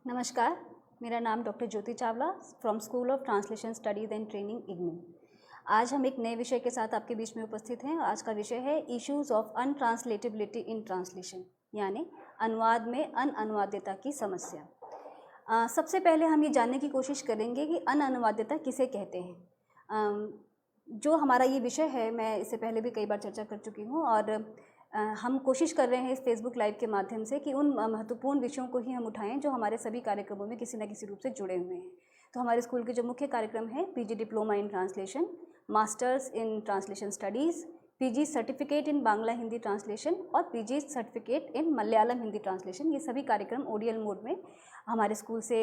नमस्कार, मेरा नाम doctor Jyoti Chawla from school of translation studies and training IGNOU. आज हम एक नए विषय के साथ आपके बीच में उपस्थित हैं। आज का विषय है इश्यूज़ ऑफ अनट्रांसलेटेबिलिटी इन ट्रांसलेशन, यानी अनुवाद में अनअनुवाद्यता की समस्या। सबसे पहले हम ये जानने की कोशिश करेंगे कि अनअनुवाद्यता किसे कहते हैं। जो हमारा ये विषय है, मैं इससे पहले भी कई बार चर्चा कर चुकी हूँ और हम कोशिश कर रहे हैं इस फेसबुक लाइव के माध्यम से कि उन महत्वपूर्ण विषयों को ही हम उठाएं जो हमारे सभी कार्यक्रमों में किसी न किसी रूप से जुड़े हुए हैं। तो हमारे स्कूल के जो मुख्य कार्यक्रम हैं, PG diploma in translation, masters in translation studies, PG certificate in Bangla Hindi translation और PG certificate in Malayalam Hindi translation, ये सभी कार्यक्रम ओडीएल मोड में हमारे स्कूल से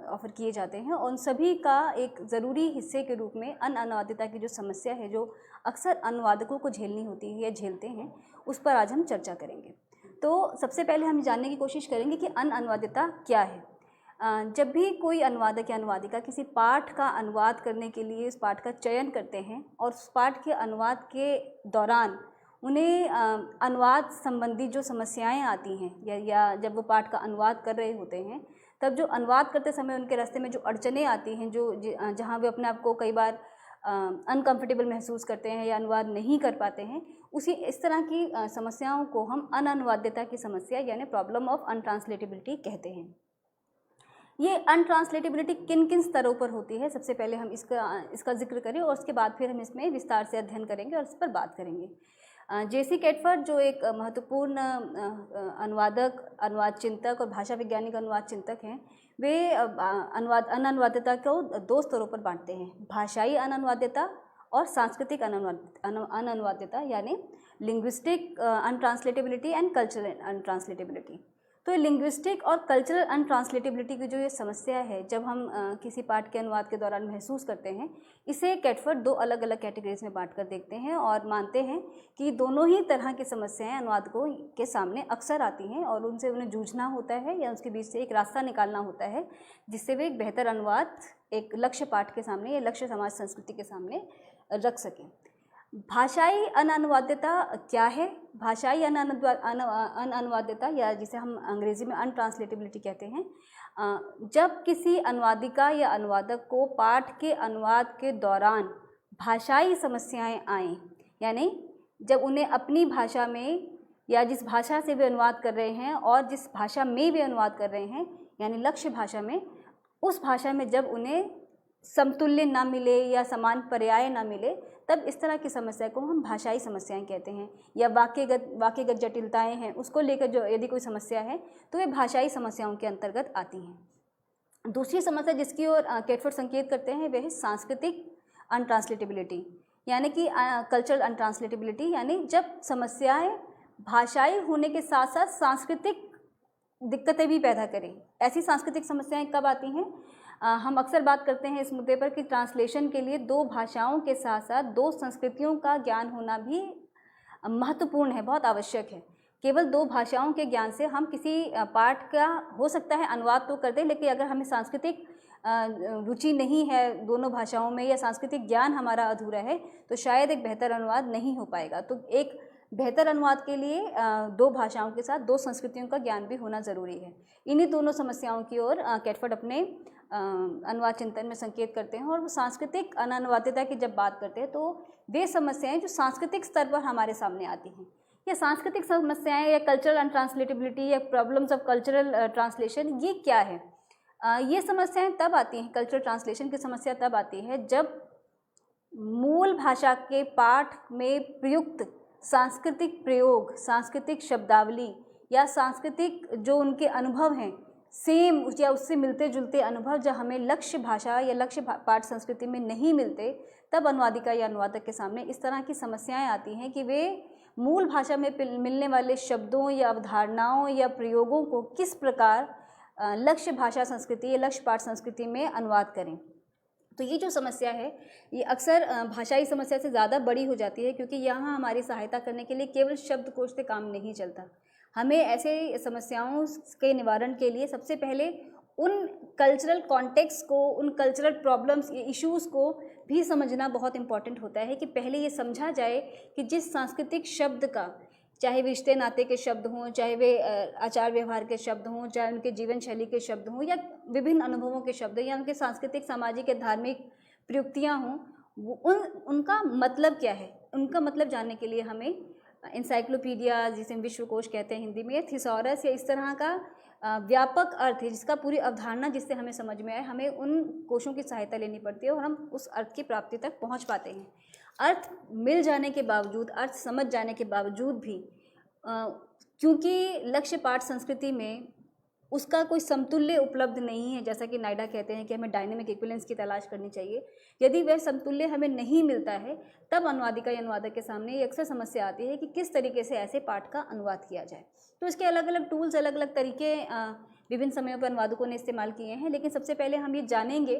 ऑफ़र किए जाते हैं। और उन सभी का एक ज़रूरी हिस्से के रूप में अनअनुवाद्यता की जो समस्या है, जो अक्सर अनुवादकों को झेलनी होती है या झेलते हैं, उस पर आज हम चर्चा करेंगे। तो सबसे पहले हम जानने की कोशिश करेंगे कि अनअनुवाद्यता क्या है। जब भी कोई अनुवादक या अनुवादिका किसी पाठ का अनुवाद करने के लिए उस पाठ का चयन करते हैं और उस पाठ के अनुवाद के दौरान उन्हें अनुवाद संबंधी जो समस्याएं आती हैं या जब वो पाठ का अनुवाद कर रहे होते हैं, तब जो अनुवाद करते समय उनके रास्ते में जो अड़चनें आती हैं, जहाँ वे अपने आप को कई बार अनकम्फर्टेबल महसूस करते हैं या अनुवाद नहीं कर पाते हैं, इस तरह की समस्याओं को हम अनअनुवाद्यता की समस्या यानी प्रॉब्लम ऑफ अनट्रांसलेटेबिलिटी कहते हैं। ये अनट्रांसलेटेबिलिटी किन किन स्तरों पर होती है, सबसे पहले हम इसका जिक्र करें और उसके बाद फिर हम इसमें विस्तार से अध्ययन करेंगे और इस पर बात करेंगे। जेसी कैटफर्ड, जो एक महत्वपूर्ण अनुवादक, अनुवाद चिंतक और भाषा वैज्ञानिक अनुवाद चिंतक हैं, वे अनअनुवाद्यता को दो स्तरों पर बांटते हैं, भाषाई अनअनुवाद्यता और सांस्कृतिक अनअनुवाद्यता, यानी लिंग्विस्टिक अनट्रांसलेटेबिलिटी एंड कल्चरल अनट्रांसलेटेबिलिटी। तो लिंग्विस्टिक और कल्चरल अनट्रांसलेटेबिलिटी की जो ये समस्या है, जब हम किसी पाठ के अनुवाद के दौरान महसूस करते हैं, इसे कैटफर्ड दो अलग अलग कैटेगरीज में बांट कर देखते हैं और मानते हैं कि दोनों ही तरह की समस्याएं अनुवादकों के सामने अक्सर आती हैं और उनसे उन्हें जूझना होता है या उसके बीच से एक रास्ता निकालना होता है, जिससे वे एक बेहतर अनुवाद एक लक्ष्य पाठ के सामने या लक्ष्य समाज संस्कृति के सामने रख सकें। भाषाई अनअनुवाद्यता क्या है? भाषाई अनअनुवाद्यता, या जिसे हम अंग्रेजी में अनट्रांसलेटेबिलिटी कहते हैं, जब किसी अनुवादिका या अनुवादक को पाठ के अनुवाद के दौरान भाषाई समस्याएं आएँ, यानी जब उन्हें अपनी भाषा में या जिस भाषा से वे अनुवाद कर रहे हैं और जिस भाषा में वे अनुवाद कर रहे हैं, यानी लक्ष्य भाषा में, उस भाषा में जब उन्हें समतुल्य ना मिले या समान पर्याय ना मिले, तब इस तरह की समस्या को हम भाषाई समस्याएं कहते हैं। या वाक्यगत जटिलताएं हैं, उसको लेकर जो यदि कोई समस्या है तो वे भाषाई समस्याओं के अंतर्गत आती हैं। दूसरी समस्या जिसकी ओर कैटफर्ड संकेत करते हैं, वह है सांस्कृतिक अनट्रांसलेटेबिलिटी, यानी कि कल्चरल अनट्रांसलेटेबिलिटी, यानी जब समस्याएं भाषाई होने के साथ साथ सांस्कृतिक दिक्कतें भी पैदा करें। ऐसी सांस्कृतिक समस्याएं कब आती हैं? हम अक्सर बात करते हैं इस मुद्दे पर कि ट्रांसलेशन के लिए दो भाषाओं के साथ साथ दो संस्कृतियों का ज्ञान होना भी महत्वपूर्ण है, बहुत आवश्यक है। केवल दो भाषाओं के ज्ञान से हम किसी पाठ का हो सकता है अनुवाद तो कर दें, लेकिन अगर हमें सांस्कृतिक रुचि नहीं है दोनों भाषाओं में या सांस्कृतिक ज्ञान हमारा अधूरा है, तो शायद एक बेहतर अनुवाद नहीं हो पाएगा। तो एक बेहतर अनुवाद के लिए दो भाषाओं के साथ दो संस्कृतियों का ज्ञान भी होना ज़रूरी है। इन्हीं दोनों समस्याओं की ओर कैटफर्ड अपने अनुवाद चिंतन में संकेत करते हैं। और वो सांस्कृतिक अनअनुवाद्यता की जब बात करते हैं, तो वे समस्याएं जो सांस्कृतिक स्तर पर हमारे सामने आती हैं, या सांस्कृतिक समस्याएं या कल्चरल अनट्रांसलेटेबिलिटी या प्रॉब्लम्स ऑफ कल्चरल ट्रांसलेशन, ये क्या है? ये समस्याएं तब आती हैं, कल्चरल ट्रांसलेशन की समस्या तब आती है जब मूल भाषा के पाठ में प्रयुक्त सांस्कृतिक प्रयोग, सांस्कृतिक शब्दावली या सांस्कृतिक जो उनके अनुभव हैं, सेम या उससे मिलते जुलते अनुभव जब हमें लक्ष्य भाषा या लक्ष्य पाठ संस्कृति में नहीं मिलते, तब अनुवादिका या अनुवादक के सामने इस तरह की समस्याएं आती हैं कि वे मूल भाषा में मिलने वाले शब्दों या अवधारणाओं या प्रयोगों को किस प्रकार लक्ष्य भाषा संस्कृति या लक्ष्य पाठ संस्कृति में अनुवाद करें। तो ये जो समस्या है, ये अक्सर भाषाई समस्या से ज़्यादा बड़ी हो जाती है, क्योंकि यहाँ हमारी सहायता करने के लिए केवल शब्दकोश से काम नहीं चलता। हमें ऐसे समस्याओं के निवारण के लिए सबसे पहले उन कल्चरल कॉन्टेक्स्ट को, उन कल्चरल प्रॉब्लम्स, इश्यूज़ को भी समझना बहुत इम्पॉर्टेंट होता है कि पहले ये समझा जाए कि जिस सांस्कृतिक शब्द का, चाहे वे रिश्ते नाते के शब्द हों, चाहे वे आचार व्यवहार के शब्द हों, चाहे उनके जीवन शैली के शब्द हों, या विभिन्न अनुभवों के शब्द, या उनके सांस्कृतिक, सामाजिक या धार्मिक प्रयुक्तियाँ हों, उनका मतलब क्या है, उनका मतलब जानने के लिए हमें इंसाइक्लोपीडिया, जिसे हम विश्वकोश कहते हैं हिंदी में, थिसॉरस या इस तरह का व्यापक अर्थ है जिसका पूरी अवधारणा जिससे हमें समझ में आए, हमें उन कोशों की सहायता लेनी पड़ती है और हम उस अर्थ की प्राप्ति तक पहुंच पाते हैं। अर्थ मिल जाने के बावजूद, अर्थ समझ जाने के बावजूद भी क्योंकि लक्ष्य पाठ संस्कृति में उसका कोई समतुल्य उपलब्ध नहीं है, जैसा कि नायडा कहते हैं कि हमें डायनेमिक इक्विवेलेंस की तलाश करनी चाहिए। यदि वह समतुल्य हमें नहीं मिलता है तब अनुवादिका या अनुवादक के सामने ये अक्सर समस्या आती है कि किस तरीके से ऐसे पाठ का अनुवाद किया जाए। तो इसके अलग अलग टूल्स, अलग अलग तरीके विभिन्न समयों पर अनुवादकों ने इस्तेमाल किए हैं। लेकिन सबसे पहले हम ये जानेंगे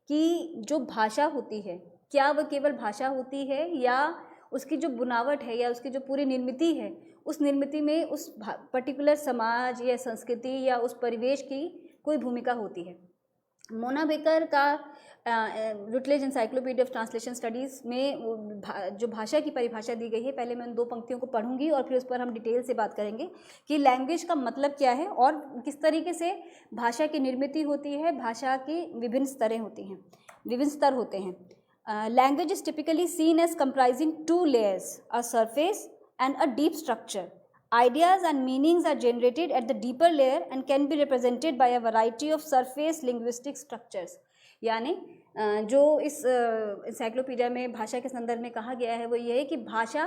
कि जो भाषा होती है, क्या वह केवल भाषा होती है या उसकी जो बुनावट है या उसकी जो पूरी निर्मिति है, उस निर्मिति में उस पर्टिकुलर समाज या संस्कृति या उस परिवेश की कोई भूमिका होती है। मोना बेकर का Routledge encyclopedia of translation studies में जो भाषा की परिभाषा दी गई है, पहले मैं उन 2 पंक्तियों को पढ़ूंगी और फिर उस पर हम डिटेल से बात करेंगे कि लैंग्वेज का मतलब क्या है और किस तरीके से भाषा की निर्मिति होती है, भाषा की विभिन्न स्तरें होती हैं, विभिन्न स्तर होते हैं। Language is typically seen as comprising 2 layers, a surface and a deep structure. Ideas and meanings are generated at the deeper layer and can be represented by a variety of surface linguistic structures. यानी जो इस encyclopedia में भाषा के संदर्भ में कहा गया है वो ये है कि भाषा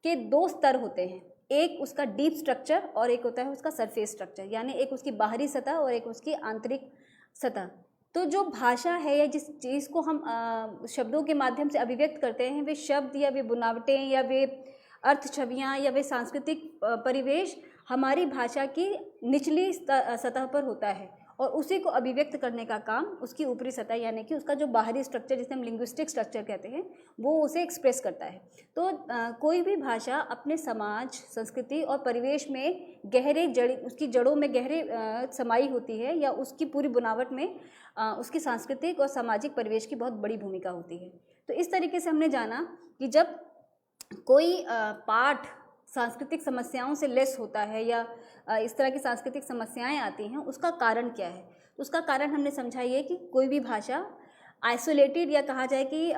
के 2 स्तर होते हैं, एक उसका डीप स्ट्रक्चर और एक होता है उसका सरफेस स्ट्रक्चर, यानी एक उसकी बाहरी सतह और एक उसकी आंतरिक सतह। तो जो भाषा है या जिस चीज़ को हम शब्दों के माध्यम से अभिव्यक्त करते हैं, वे शब्द या वे बुनावटें या वे अर्थ छवियाँ या वे सांस्कृतिक परिवेश हमारी भाषा की निचली सतह पर होता है और उसी को अभिव्यक्त करने का काम उसकी ऊपरी सतह यानी कि उसका जो बाहरी स्ट्रक्चर जिसे हम लिंग्विस्टिक स्ट्रक्चर कहते हैं वो उसे एक्सप्रेस करता है। तो कोई भी भाषा अपने समाज, संस्कृति और परिवेश में गहरे उसकी जड़ों में गहरे समाई होती है या उसकी पूरी बुनावट में उसकी सांस्कृतिक और सामाजिक परिवेश की बहुत बड़ी भूमिका होती है। तो इस तरीके से हमने जाना कि जब कोई पाठ सांस्कृतिक समस्याओं से लेस होता है या इस तरह की सांस्कृतिक समस्याएं आती हैं, उसका कारण क्या है। तो उसका कारण हमने समझा ये कि कोई भी भाषा आइसोलेटेड या कहा जाए कि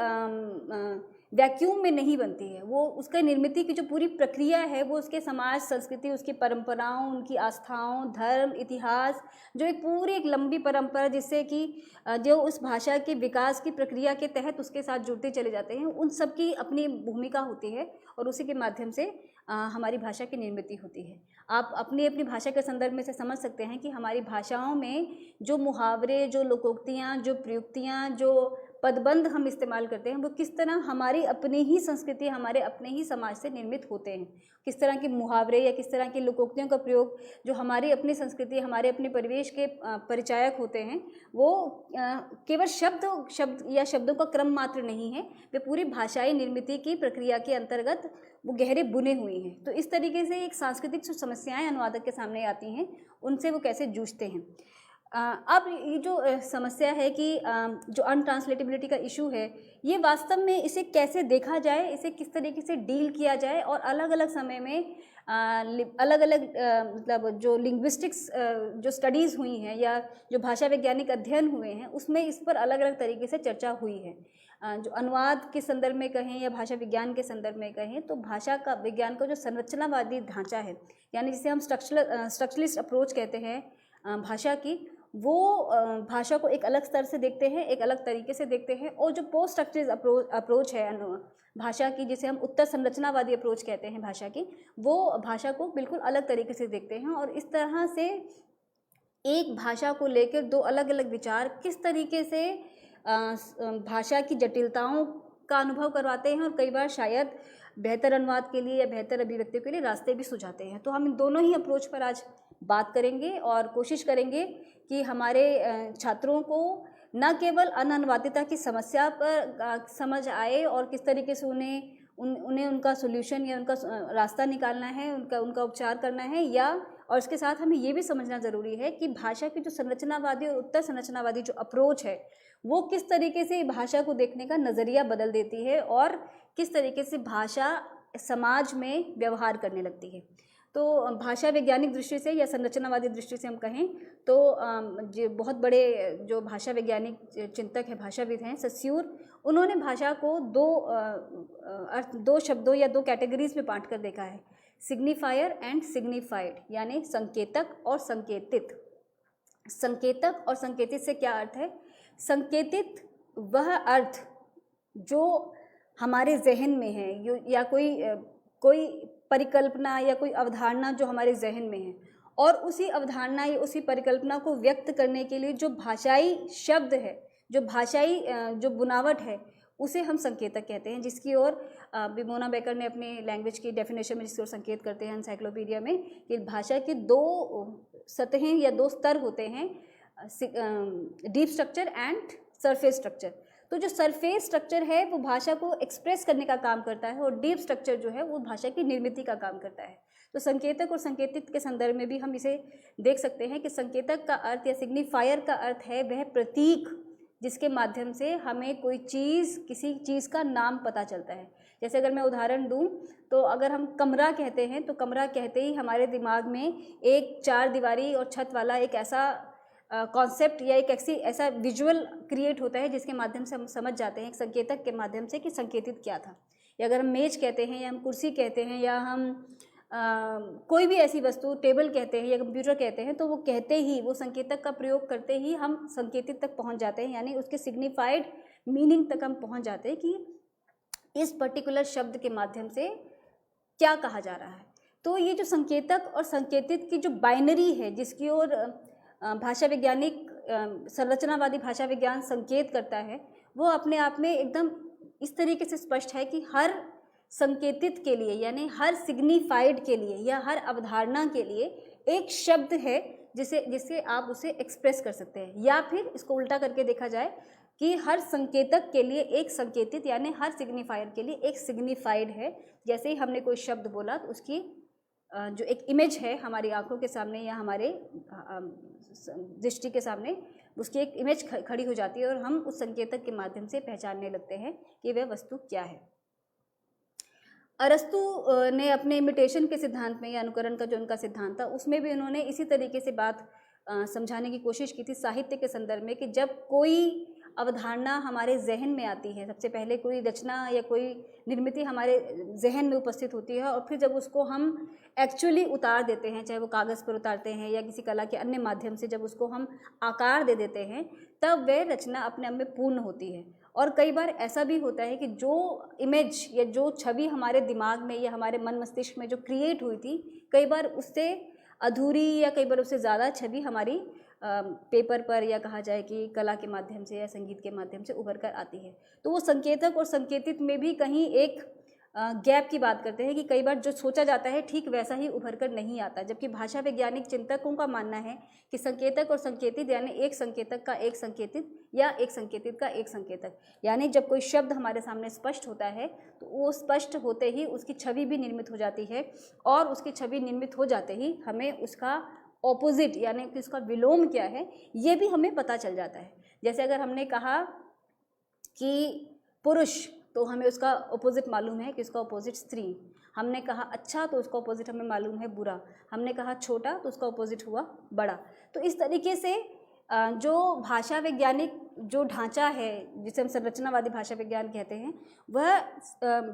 वैक्यूम में नहीं बनती है। वो उसका निर्मिति की जो पूरी प्रक्रिया है वो उसके समाज, संस्कृति, उसकी परंपराओं, उनकी आस्थाओं, धर्म, इतिहास, जो एक लंबी परंपरा जिससे कि जो उस भाषा के विकास की प्रक्रिया के तहत उसके साथ जुड़ते चले जाते हैं, उन सब की अपनी भूमिका होती है और उसी के माध्यम से हमारी भाषा की निर्मिति होती है। आप अपनी भाषा के संदर्भ में से समझ सकते हैं कि हमारी भाषाओं में जो मुहावरे, जो लोकोक्तियाँ, जो प्रयुक्तियाँ, जो पदबंध हम इस्तेमाल करते हैं वो किस तरह हमारी अपनी ही संस्कृति, हमारे अपने ही समाज से निर्मित होते हैं। किस तरह के मुहावरे या किस तरह की लोकोक्तियों का प्रयोग जो हमारी अपनी संस्कृति, हमारे अपने परिवेश के परिचायक होते हैं, वो केवल शब्द या शब्दों का क्रम मात्र नहीं है, वे पूरी भाषाई निर्मिति की प्रक्रिया के अंतर्गत वो गहरे बुने हुए हैं। तो इस तरीके से एक सांस्कृतिक जो समस्याएं अनुवादक के सामने आती हैं उनसे वो कैसे जूझते हैं। अब ये जो समस्या है कि जो अनट्रांसलेटेबिलिटी का इशू है, ये वास्तव में इसे कैसे देखा जाए, इसे किस तरीके से डील किया जाए और अलग अलग समय में अलग अलग मतलब जो लिंग्विस्टिक्स जो स्टडीज़ हुई हैं या जो भाषा वैज्ञानिक अध्ययन हुए हैं उसमें इस पर अलग अलग तरीके से चर्चा हुई है। जो अनुवाद के संदर्भ में कहें या भाषा विज्ञान के संदर्भ में कहें तो भाषा का विज्ञान का जो संरचनावादी ढांचा है, यानी जिसे हम स्ट्रक्चरलिस्ट अप्रोच कहते हैं भाषा की, वो भाषा को एक अलग स्तर से देखते हैं, एक अलग तरीके से देखते हैं। और जो पोस्ट स्ट्रक्चरल अप्रोच है भाषा की, जिसे हम उत्तर संरचनावादी अप्रोच कहते हैं भाषा की, वो भाषा को बिल्कुल अलग तरीके से देखते हैं। और इस तरह से एक भाषा को लेकर 2 अलग अलग विचार किस तरीके से भाषा की जटिलताओं का अनुभव करवाते हैं और कई बार शायद बेहतर अनुवाद के लिए या बेहतर अभिव्यक्ति के लिए रास्ते भी सुझाते हैं। तो हम इन दोनों ही अप्रोच पर आज बात करेंगे और कोशिश करेंगे कि हमारे छात्रों को न केवल अनअनुवादिता की समस्या पर समझ आए और किस तरीके से उन्हें उनका सोल्यूशन या उनका रास्ता निकालना है, उनका उपचार करना है, या और इसके साथ हमें ये भी समझना ज़रूरी है कि भाषा की जो संरचनावादी और उत्तर संरचनावादी जो अप्रोच है वो किस तरीके से भाषा को देखने का नज़रिया बदल देती है और किस तरीके से भाषा समाज में व्यवहार करने लगती है। तो भाषा वैज्ञानिक दृष्टि से या संरचनावादी दृष्टि से हम कहें तो जो बहुत बड़े जो भाषा वैज्ञानिक चिंतक हैं, भाषाविद हैं, सस्यूर, उन्होंने भाषा को दो शब्दों या दो कैटेगरीज में बांट कर देखा है, सिग्निफायर एंड सिग्निफाइड, यानी संकेतक और संकेतित। संकेतक और संकेतित से क्या अर्थ है? संकेतित वह अर्थ जो हमारे जहन में है या कोई परिकल्पना या कोई अवधारणा जो हमारे जहन में है, और उसी अवधारणा या उसी परिकल्पना को व्यक्त करने के लिए जो भाषाई शब्द है, जो भाषाई जो बुनावट है, उसे हम संकेतक कहते हैं, जिसकी ओर विमोना बेकर ने अपने लैंग्वेज की डेफिनेशन में जिसकी ओर संकेत करते हैं एनसाइक्लोपीडिया में, कि भाषा की दो सतहें या दो स्तर होते हैं, deep structure and surface structure. तो जो सरफेस स्ट्रक्चर है वो भाषा को एक्सप्रेस करने का काम करता है, और डीप स्ट्रक्चर जो है वो भाषा की निर्मिति का काम करता है। तो संकेतक और संकेतित के संदर्भ में भी हम इसे देख सकते हैं कि संकेतक का अर्थ या सिग्निफायर का अर्थ है वह प्रतीक जिसके माध्यम से हमें कोई चीज़, किसी चीज़ का नाम पता चलता है। जैसे अगर मैं उदाहरण दूं तो अगर हम कमरा कहते हैं तो कमरा कहते ही हमारे दिमाग में एक चार दीवारी और छत वाला एक ऐसा कॉन्सेप्ट या एक ऐसा विजुअल क्रिएट होता है जिसके माध्यम से हम समझ जाते हैं एक संकेतक के माध्यम से कि संकेतित क्या था। या अगर हम मेज कहते हैं या हम कुर्सी कहते हैं या हम कोई भी ऐसी वस्तु, टेबल कहते हैं या कंप्यूटर कहते हैं, तो वो कहते ही, वो संकेतक का प्रयोग करते ही हम संकेतित तक पहुंच जाते हैं, यानी उसके सिग्निफाइड मीनिंग तक हम पहुंच जाते हैं कि इस पर्टिकुलर शब्द के माध्यम से क्या कहा जा रहा है। तो ये जो संकेतक और संकेतित की जो बाइनरी है, जिसकी ओर भाषा वैज्ञानिक संरचनावादी भाषा विज्ञान संकेत करता है, वो अपने आप में एकदम इस तरीके से स्पष्ट है कि हर संकेतित के लिए, यानी हर सिग्निफाइड के लिए या हर अवधारणा के लिए एक शब्द है जिसे आप उसे एक्सप्रेस कर सकते हैं। या फिर इसको उल्टा करके देखा जाए कि हर संकेतक के लिए एक संकेतित, यानी हर सिग्निफायर के लिए एक सिग्निफाइड है। जैसे ही हमने कोई शब्द बोला तो उसकी जो एक इमेज है हमारी आंखों के सामने या हमारे दृष्टि के सामने, उसकी एक इमेज खड़ी हो जाती है और हम उस संकेतक के माध्यम से पहचानने लगते हैं कि वह वस्तु क्या है। अरस्तु ने अपने इमिटेशन के सिद्धांत में या अनुकरण का जो उनका सिद्धांत था, उसमें भी उन्होंने इसी तरीके से बात समझाने की कोशिश की थी साहित्य के संदर्भ में, कि जब कोई अवधारणा हमारे जहन में आती है, सबसे पहले कोई रचना या कोई निर्मिति हमारे जहन में उपस्थित होती है, और फिर जब उसको हम एक्चुअली उतार देते हैं, चाहे वो कागज़ पर उतारते हैं या किसी कला के अन्य माध्यम से जब उसको हम आकार दे देते हैं, तब वह रचना अपने आप में पूर्ण होती है। और कई बार ऐसा भी होता है कि जो इमेज या जो छवि हमारे दिमाग में या हमारे मन मस्तिष्क में जो क्रिएट हुई थी, कई बार उससे अधूरी या कई बार उससे ज़्यादा छवि हमारी पेपर पर या कहा जाए कि कला के माध्यम से या संगीत के माध्यम से उभर कर आती है। तो वो संकेतक और संकेतित में भी कहीं एक गैप की बात करते हैं कि कई बार जो सोचा जाता है ठीक वैसा ही उभर कर नहीं आता, जबकि भाषा वैज्ञानिक चिंतकों का मानना है कि संकेतक और संकेतित, यानी एक संकेतक का एक संकेतित या एक संकेतित का एक संकेतक, यानी जब कोई शब्द हमारे सामने स्पष्ट होता है तो वो स्पष्ट होते ही उसकी छवि भी निर्मित हो जाती है, और उसकी छवि निर्मित हो जाते ही हमें उसका ऑपोजिट यानी कि उसका विलोम क्या है ये भी हमें पता चल जाता है। जैसे अगर हमने कहा कि पुरुष, तो हमें उसका ऑपोजिट मालूम है कि उसका ऑपोजिट स्त्री। हमने कहा अच्छा तो उसका ऑपोजिट हमें मालूम है बुरा। हमने कहा छोटा तो उसका ऑपोजिट हुआ बड़ा। तो इस तरीके से जो भाषा वैज्ञानिक जो ढांचा है जिसे हम संरचनावादी भाषा विज्ञान कहते हैं, वह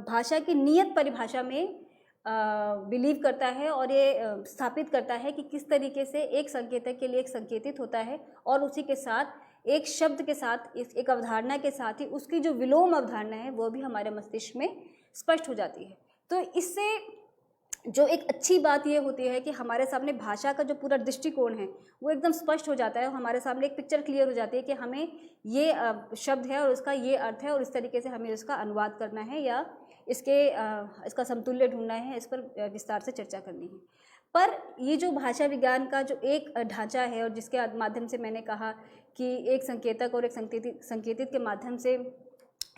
भाषा की नियत परिभाषा में बिलीव करता है और ये स्थापित करता है कि किस तरीके से एक संकेतक के लिए एक संकेतित होता है, और उसी के साथ एक शब्द के साथ एक अवधारणा के साथ ही उसकी जो विलोम अवधारणा है वो भी हमारे मस्तिष्क में स्पष्ट हो जाती है। तो इससे जो एक अच्छी बात ये होती है कि हमारे सामने भाषा का जो पूरा दृष्टिकोण है वो एकदम स्पष्ट हो जाता है, और हमारे सामने एक पिक्चर क्लियर हो जाती है कि हमें ये शब्द है और उसका ये अर्थ है, और इस तरीके से हमें इसका अनुवाद करना है या इसका समतुल्य ढूंढना है, इस पर विस्तार से चर्चा करनी है। पर ये जो भाषा विज्ञान का जो एक ढांचा है और जिसके माध्यम से मैंने कहा कि एक संकेतक और एक संकेतित के माध्यम से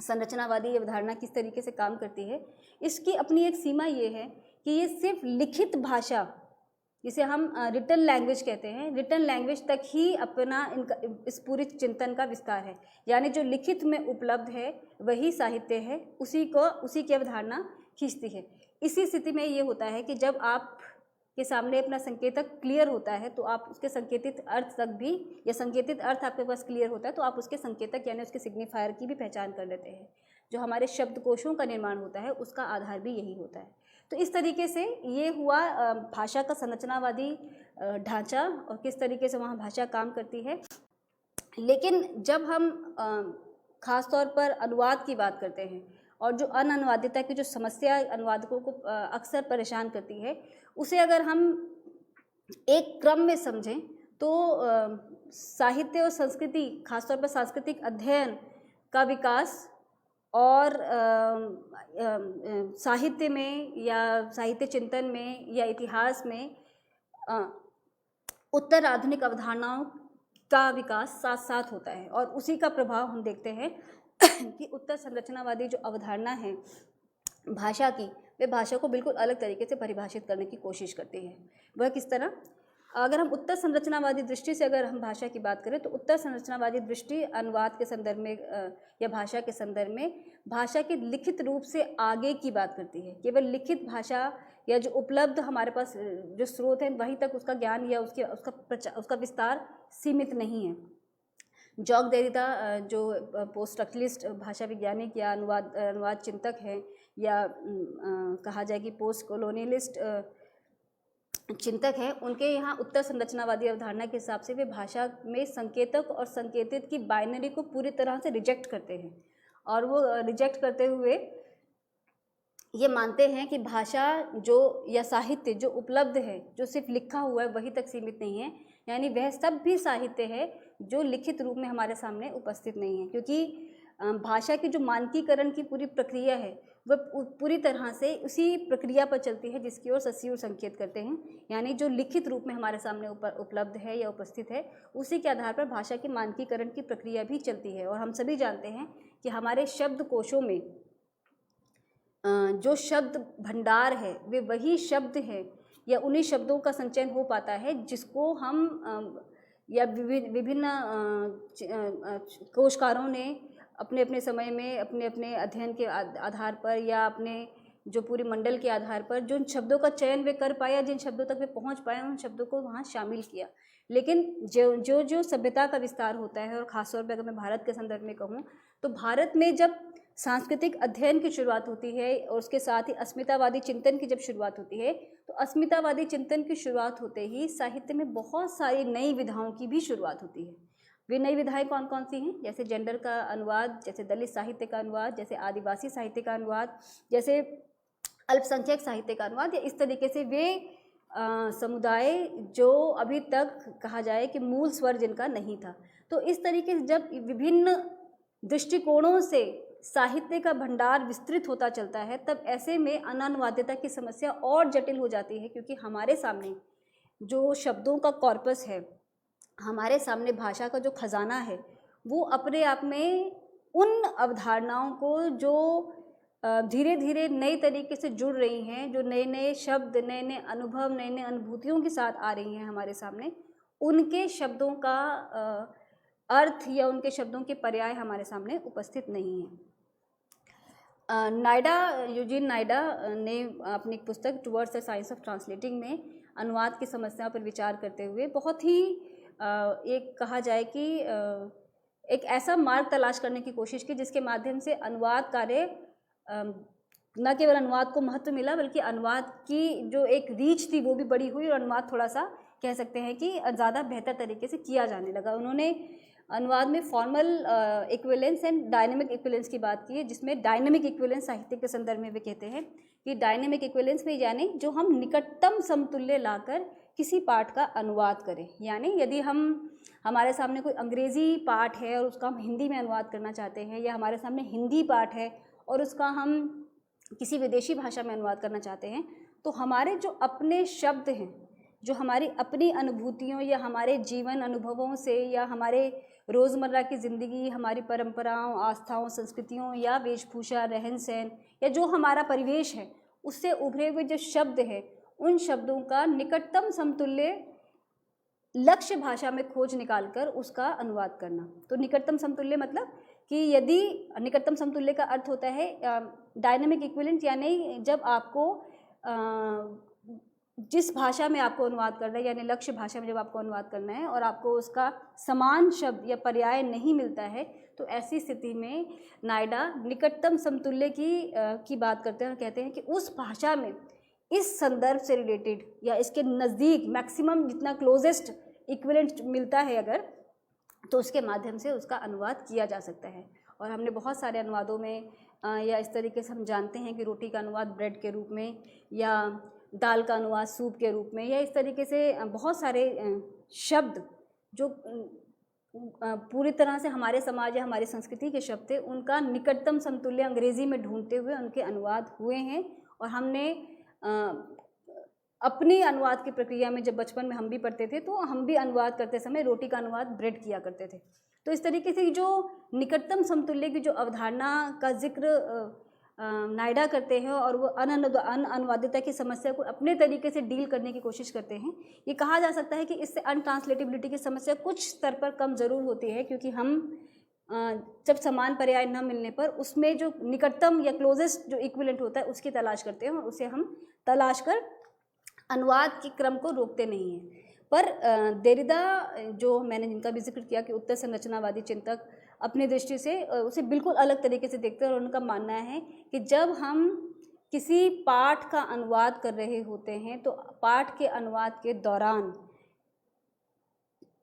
संरचनावादी अवधारणा किस तरीके से काम करती है, इसकी अपनी एक सीमा ये है कि ये सिर्फ लिखित भाषा, जिसे हम रिटन लैंग्वेज कहते हैं, रिटन लैंग्वेज तक ही अपना इस पूरी चिंतन का विस्तार है। यानी जो लिखित में उपलब्ध है वही साहित्य है, उसी की अवधारणा खींचती है। इसी स्थिति में ये होता है कि जब आप के सामने अपना संकेतक क्लियर होता है तो आप उसके संकेतित अर्थ तक भी, या संकेतित अर्थ आपके पास क्लियर होता है तो आप उसके संकेतक यानी उसके सिग्निफायर की भी पहचान कर लेते हैं। जो हमारे शब्दकोशों का निर्माण होता है उसका आधार भी यही होता है। तो इस तरीके से ये हुआ भाषा का संरचनावादी ढांचा और किस तरीके से वहाँ भाषा काम करती है। लेकिन जब हम ख़ास तौर पर अनुवाद की बात करते हैं और जो अनअनुवादिता की जो समस्या अनुवादकों को अक्सर परेशान करती है, उसे अगर हम एक क्रम में समझें तो साहित्य और संस्कृति, खासतौर पर सांस्कृतिक अध्ययन का विकास और साहित्य में या साहित्य चिंतन में या इतिहास में उत्तर आधुनिक अवधारणाओं का विकास साथ साथ होता है। और उसी का प्रभाव हम देखते हैं कि उत्तर संरचनावादी जो अवधारणा है भाषा की, वे भाषा को बिल्कुल अलग तरीके से परिभाषित करने की कोशिश करती है। वह किस तरह? अगर हम उत्तर संरचनावादी दृष्टि से अगर हम भाषा की बात करें तो उत्तर संरचनावादी दृष्टि अनुवाद के संदर्भ में या भाषा के संदर्भ में भाषा के लिखित रूप से आगे की बात करती है। केवल लिखित भाषा या जो उपलब्ध हमारे पास जो स्रोत हैं वहीं तक उसका ज्ञान या उसका विस्तार सीमित नहीं है। जॉक देरिदा जो पोस्ट स्ट्रक्चरलिस्ट भाषा वैज्ञानिक या अनुवाद चिंतक हैं, या कहा जाए कि पोस्ट कॉलोनियलिस्ट चिंतक हैं, उनके यहाँ उत्तर संरचनावादी अवधारणा के हिसाब से वे भाषा में संकेतक और संकेतित की बाइनरी को पूरी तरह से रिजेक्ट करते हैं। और वो रिजेक्ट करते हुए ये मानते हैं कि भाषा जो या साहित्य जो उपलब्ध है, जो सिर्फ लिखा हुआ है वही तक सीमित नहीं है, यानी वह सब भी साहित्य है जो लिखित रूप में हमारे सामने उपस्थित नहीं है। क्योंकि भाषा की जो मानकीकरण की पूरी प्रक्रिया है वह पूरी तरह से उसी प्रक्रिया पर चलती है जिसकी ओर ससीर संकेत करते हैं, यानी जो लिखित रूप में हमारे सामने उपलब्ध है या उपस्थित है उसी के आधार पर भाषा की मानकीकरण की प्रक्रिया भी चलती है। और हम सभी जानते हैं कि हमारे शब्दकोशों में जो शब्द भंडार है वे वही शब्द हैं या उन्हीं शब्दों का संचयन हो पाता है जिसको हम या विभिन्न कोशकारों ने अपने अपने समय में अपने अपने अध्ययन के आधार पर या अपने जो पूरी मंडल के आधार पर जिन शब्दों का चयन वे कर पाया, जिन शब्दों तक वे पहुंच पाए, उन शब्दों को वहाँ शामिल किया। लेकिन जो सभ्यता का विस्तार होता है, और ख़ासतौर पर अगर मैं भारत के संदर्भ में कहूँ तो भारत में जब सांस्कृतिक अध्ययन की शुरुआत होती है और उसके साथ ही अस्मितावादी चिंतन की जब शुरुआत होती है, तो अस्मितावादी चिंतन की शुरुआत होते ही साहित्य में बहुत सारी नई विधाओं की भी शुरुआत होती है। वे नई विधाएं कौन कौन सी हैं? जैसे जेंडर का अनुवाद, जैसे दलित साहित्य का अनुवाद, जैसे आदिवासी साहित्य का अनुवाद, जैसे अल्पसंख्यक साहित्य का अनुवाद, या इस तरीके से वे समुदाय जो अभी तक कहा जाए कि मूल स्वर जिनका नहीं था। तो इस तरीके से जब विभिन्न दृष्टिकोणों से साहित्य का भंडार विस्तृत होता चलता है, तब ऐसे में अनानुवादिता की समस्या और जटिल हो जाती है। क्योंकि हमारे सामने जो शब्दों का कॉर्पस है, हमारे सामने भाषा का जो खजाना है, वो अपने आप में उन अवधारणाओं को जो धीरे धीरे नए तरीके से जुड़ रही हैं, जो नए नए शब्द, नए नए अनुभव, नए नए अनुभूतियों के साथ आ रही हैं हमारे सामने, उनके शब्दों का अर्थ या उनके शब्दों के पर्याय हमारे सामने उपस्थित नहीं है। यूजीन नायडा ने अपनी पुस्तक towards the science of translating में अनुवाद की समस्या पर विचार करते हुए बहुत ही एक कहा जाए कि एक ऐसा मार्ग तलाश करने की कोशिश की जिसके माध्यम से अनुवाद कार्य न केवल अनुवाद को महत्व मिला, बल्कि अनुवाद की जो एक रीच थी वो भी बड़ी हुई और अनुवाद थोड़ा सा कह सकते हैं कि ज़्यादा बेहतर तरीके से किया जाने लगा। उन्होंने अनुवाद में formal equivalence and dynamic equivalence की बात की है, जिसमें डायनेमिक इक्विवेलेंस साहित्य के संदर्भ में वे कहते हैं कि डायनेमिक इक्विवेलेंस में यानी जो हम निकटतम समतुल्य लाकर किसी पाठ का अनुवाद करें। यानी यदि हमारे सामने कोई अंग्रेज़ी पाठ है और उसका हम हिंदी में अनुवाद करना चाहते हैं, या हमारे सामने हिंदी पाठ है और उसका हम किसी विदेशी भाषा में अनुवाद करना चाहते हैं, तो हमारे जो अपने शब्द हैं, जो हमारी अपनी अनुभूतियों या हमारे जीवन अनुभवों से या हमारे रोज़मर्रा की ज़िंदगी, हमारी परंपराओं, आस्थाओं, संस्कृतियों या वेशभूषा, रहन सहन या जो हमारा परिवेश है, उससे उभरे हुए जो शब्द हैं, उन शब्दों का निकटतम समतुल्य लक्ष्य भाषा में खोज निकालकर उसका अनुवाद करना। तो निकटतम समतुल्य मतलब कि यदि निकटतम समतुल्य का अर्थ होता है डायनेमिक इक्विवेलेंट, यानी जब आपको जिस भाषा में आपको अनुवाद करना है, यानी लक्ष्य भाषा में जब आपको अनुवाद करना है और आपको उसका समान शब्द या पर्याय नहीं मिलता है, तो ऐसी स्थिति में नायडा निकटतम समतुल्य की बात करते हैं और कहते हैं कि उस भाषा में इस संदर्भ से रिलेटेड या इसके नज़दीक मैक्सिमम जितना क्लोजेस्ट इक्विवेलेंट मिलता है अगर, तो उसके माध्यम से उसका अनुवाद किया जा सकता है। और हमने बहुत सारे अनुवादों में या इस तरीके से हम जानते हैं कि रोटी का अनुवाद ब्रेड के रूप में, या दाल का अनुवाद सूप के रूप में, या इस तरीके से बहुत सारे शब्द जो पूरी तरह से हमारे समाज या हमारी संस्कृति के शब्द थे, उनका निकटतम समतुल्य अंग्रेज़ी में ढूंढते हुए उनके अनुवाद हुए हैं। और हमने अपनी अनुवाद की प्रक्रिया में जब बचपन में हम भी पढ़ते थे, तो हम भी अनुवाद करते समय रोटी का अनुवाद ब्रेड किया करते थे। तो इस तरीके से जो निकटतम समतुल्य की जो अवधारणा का जिक्र नायडा करते हैं और वो अनुवादिता की समस्या को अपने तरीके से डील करने की कोशिश करते हैं, ये कहा जा सकता है कि इससे अनट्रांसलेटेबिलिटी की समस्या कुछ स्तर पर कम ज़रूर होती है, क्योंकि हम जब समान पर्याय न मिलने पर उसमें जो निकटतम या क्लोजेस्ट जो इक्विवेलेंट होता है उसकी तलाश करते हैं और उसे हम तलाश कर अनुवाद के क्रम को रोकते नहीं हैं। पर देरिदा, जो मैंने जिनका भी जिक्र किया कि उत्तर संरचनावादी चिंतक, अपनी दृष्टि से उसे बिल्कुल अलग तरीके से देखते हैं और उनका मानना है कि जब हम किसी पाठ का अनुवाद कर रहे होते हैं तो पाठ के अनुवाद के दौरान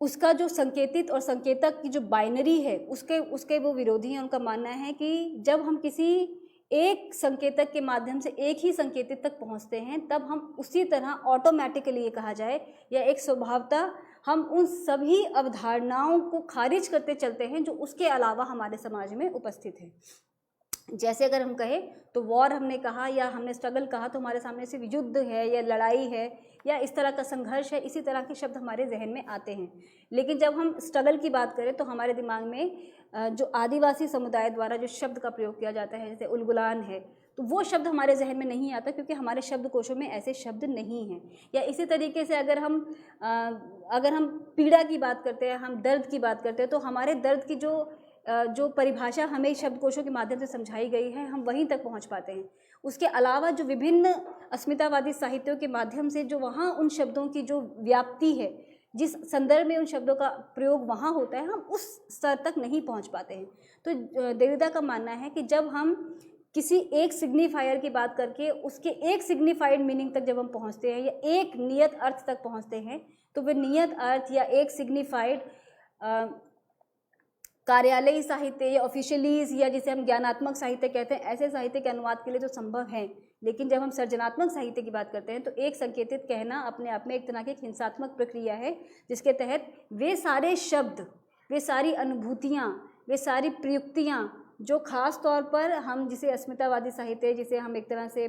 उसका जो संकेतित और संकेतक की जो बाइनरी है उसके वो विरोधी हैं। उनका मानना है कि जब हम किसी एक संकेतक के माध्यम से एक ही संकेतित तक पहुंचते हैं, तब हम उसी तरह ऑटोमेटिकली, ये कहा जाए, या एक स्वभावतः हम उन सभी अवधारणाओं को खारिज करते चलते हैं जो उसके अलावा हमारे समाज में उपस्थित हैं। जैसे अगर हम कहें तो वॉर हमने कहा या हमने स्ट्रगल कहा, तो हमारे सामने सिर्फ युद्ध है या लड़ाई है या इस तरह का संघर्ष है, इसी तरह के शब्द हमारे जहन में आते हैं। लेकिन जब हम स्ट्रगल की बात करें तो हमारे दिमाग में जो आदिवासी समुदाय द्वारा जो शब्द का प्रयोग किया जाता है, जैसे उलगुलान है, तो वो शब्द हमारे जहन में नहीं आता, क्योंकि हमारे शब्दकोशों में ऐसे शब्द नहीं हैं। या इसी तरीके से अगर हम पीड़ा की बात करते हैं, हम दर्द की बात करते हैं, तो हमारे दर्द की जो परिभाषा हमें शब्दकोशों के माध्यम से समझाई गई है, हम वहीं तक पहुंच पाते हैं। उसके अलावा जो विभिन्न अस्मितावादी साहित्यों के माध्यम से जो वहाँ उन शब्दों की जो व्याप्ति है, जिस संदर्भ में उन शब्दों का प्रयोग वहाँ होता है, हम उस स्तर तक नहीं पहुँच पाते हैं। तो देरिदा का मानना है कि जब हम किसी एक सिग्निफायर की बात करके उसके एक सिग्निफाइड मीनिंग तक जब हम पहुँचते हैं या एक नियत अर्थ तक पहुँचते हैं, तो वे नियत अर्थ या एक सिग्निफाइड कार्यालयी साहित्य या ऑफिशियलीज या जिसे हम ज्ञानात्मक साहित्य कहते हैं, ऐसे साहित्य के अनुवाद के लिए तो संभव है। लेकिन जब हम सृजनात्मक साहित्य की बात करते हैं तो एक संकेतित कहना अपने आप में एक तरह की हिंसात्मक प्रक्रिया है, जिसके तहत वे सारे शब्द, वे सारी अनुभूतियाँ, वे सारी प्रयुक्तियाँ जो खास तौर पर हम जिसे अस्मितावादी साहित्य, जिसे हम एक तरह से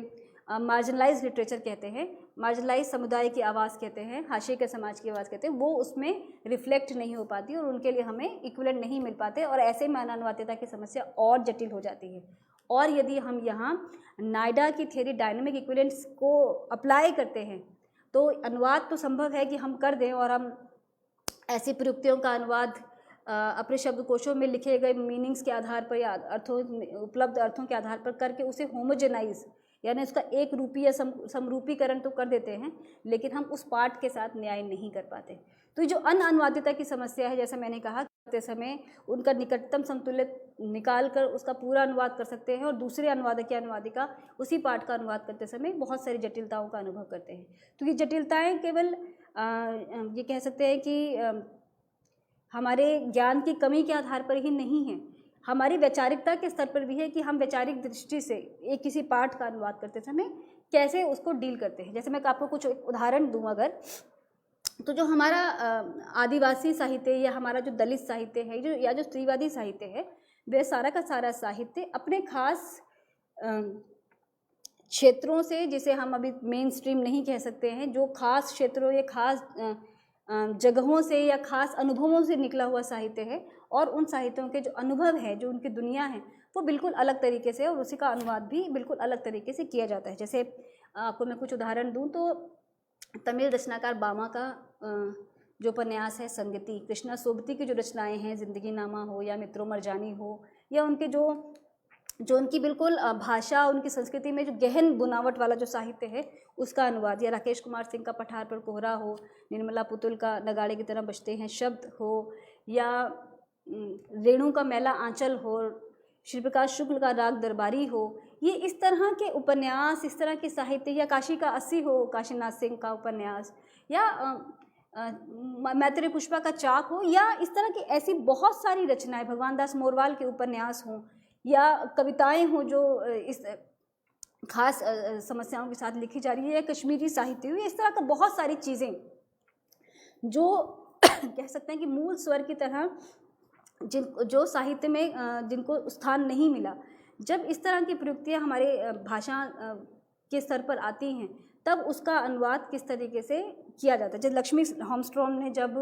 मार्जिनलाइज लिटरेचर कहते हैं, मार्जिनलाइज समुदाय की आवाज़ कहते हैं, हाशिए के समाज की आवाज़ कहते हैं, वो उसमें रिफ्लेक्ट नहीं हो पाती और उनके लिए हमें इक्विवेलेंट नहीं मिल पाते और ऐसे में अनुवादिता की समस्या और जटिल हो जाती है। और यदि हम यहाँ नायडा की थ्योरी डायनेमिक इक्विवेलेंट्स को अप्लाई करते हैं तो अनुवाद तो संभव है कि हम कर दें और हम ऐसी प्रयुक्तियों का अनुवाद अपने शब्दकोशों में लिखे गए मीनिंग्स के आधार पर या उपलब्ध अर्थों के आधार पर करके उसे होमोजेनाइज, यानी उसका एक रूपी या समरूपीकरण तो कर देते हैं, लेकिन हम उस पाठ के साथ न्याय नहीं कर पाते। तो ये जो अनुवादिता की समस्या है, जैसा मैंने कहा, करते समय उनका निकटतम समतुल्य निकाल कर उसका पूरा अनुवाद कर सकते हैं और दूसरे अनुवादक या अनुवादिका उसी पाठ का अनुवाद करते समय बहुत सारी जटिलताओं का अनुभव करते हैं। तो ये जटिलताएँ केवल ये कह सकते हैं कि हमारे ज्ञान की कमी के आधार पर ही नहीं है, हमारी वैचारिकता के स्तर पर भी है कि हम वैचारिक दृष्टि से एक किसी पाठ का अनुवाद करते समय कैसे उसको डील करते हैं। जैसे मैं आपको कुछ उदाहरण दूं अगर, तो जो हमारा आदिवासी साहित्य या हमारा जो दलित साहित्य है या जो स्त्रीवादी साहित्य है, वह सारा का सारा साहित्य अपने खास क्षेत्रों से, जिसे हम अभी मेन स्ट्रीम नहीं कह सकते हैं, जो खास क्षेत्रों या खास जगहों से या खास अनुभवों से निकला हुआ साहित्य है, और उन साहित्यों के जो अनुभव है, जो उनकी दुनिया है, वो बिल्कुल अलग तरीके से और उसी का अनुवाद भी बिल्कुल अलग तरीके से किया जाता है। जैसे आपको मैं कुछ उदाहरण दूं तो तमिल रचनाकार बामा का जो उपन्यास है संगति, कृष्णा सोबती की जो रचनाएं हैं, जिंदगी नामा हो या मित्रों मरजानी हो या उनके जो उनकी बिल्कुल भाषा, उनकी संस्कृति में जो गहन बुनावट वाला जो साहित्य है उसका अनुवाद, या राकेश कुमार सिंह का पठार पर कोहरा हो, निर्मला पुतुल का नगाड़े की तरह बजते हैं शब्द हो, या रेणु का मैला आंचल हो, श्री प्रकाश शुक्ल का राग दरबारी हो, ये इस तरह के उपन्यास, इस तरह के साहित्य, या काशी का 80 हो, काशीनाथ सिंह का उपन्यास, या मैत्रेय पुष्पा का चाक हो, या इस तरह की ऐसी बहुत सारी रचनाएं, भगवान दास मोरवाल के उपन्यास हों, या कविताएं हों जो इस खास समस्याओं के साथ लिखी जा रही है, या कश्मीरी साहित्य हो, इस तरह का बहुत सारी चीज़ें जो कह सकते हैं कि मूल स्वर की तरह जो साहित्य में जिनको स्थान नहीं मिला, जब इस तरह की प्रयुक्तियाँ हमारे भाषा के स्तर पर आती हैं तब उसका अनुवाद किस तरीके से किया जाता है। जब लक्ष्मी हेम्स्ट्रॉम ने जब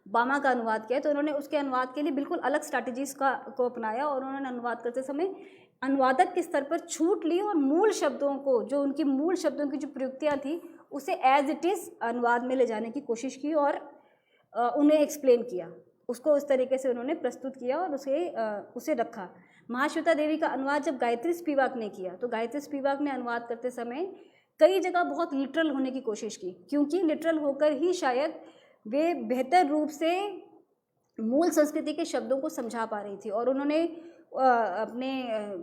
बामा का अनुवाद किया तो उन्होंने उसके अनुवाद के लिए बिल्कुल अलग स्ट्रैटेजीज को अपनाया, और उन्होंने अनुवाद करते समय अनुवादक के स्तर पर छूट ली और मूल शब्दों को, जो उनकी मूल शब्दों की जो प्रयुक्तियाँ थी उसे एज इट इज़ अनुवाद में ले जाने की कोशिश की और उन्हें एक्सप्लेन किया, उसको उस तरीके से उन्होंने प्रस्तुत किया और उसे रखा। महाश्वेता देवी का अनुवाद जब गायत्री स्पिवाक ने किया तो गायत्री स्पिवाक ने अनुवाद करते समय कई जगह बहुत लिटरल होने की कोशिश की, क्योंकि लिटरल होकर ही शायद वे बेहतर रूप से मूल संस्कृति के शब्दों को समझा पा रही थी। और उन्होंने अपने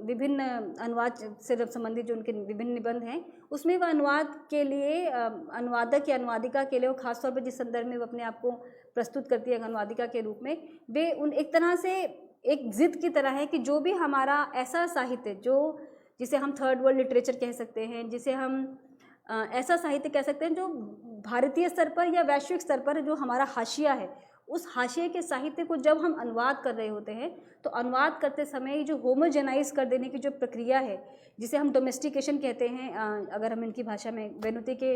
विभिन्न अनुवाद से संबंधित जो उनके विभिन्न निबंध हैं उसमें वह अनुवाद के लिए अनुवादक या अनुवादिका के लिए, वो खासतौर पर जिस संदर्भ में वो अपने आप को प्रस्तुत करती है अनुवादिका के रूप में, वे उन एक तरह से एक जिद की तरह है कि जो भी हमारा ऐसा साहित्य जो जिसे हम थर्ड वर्ल्ड लिटरेचर कह सकते हैं, जिसे हम ऐसा साहित्य कह सकते हैं जो भारतीय स्तर पर या वैश्विक स्तर पर जो हमारा हाशिया है, उस हाशिए के साहित्य को जब हम अनुवाद कर रहे होते हैं तो अनुवाद करते समय जो होमोजेनाइज कर देने की जो प्रक्रिया है, जिसे हम डोमेस्टिकेशन कहते हैं, अगर हम इनकी भाषा में वेनुती के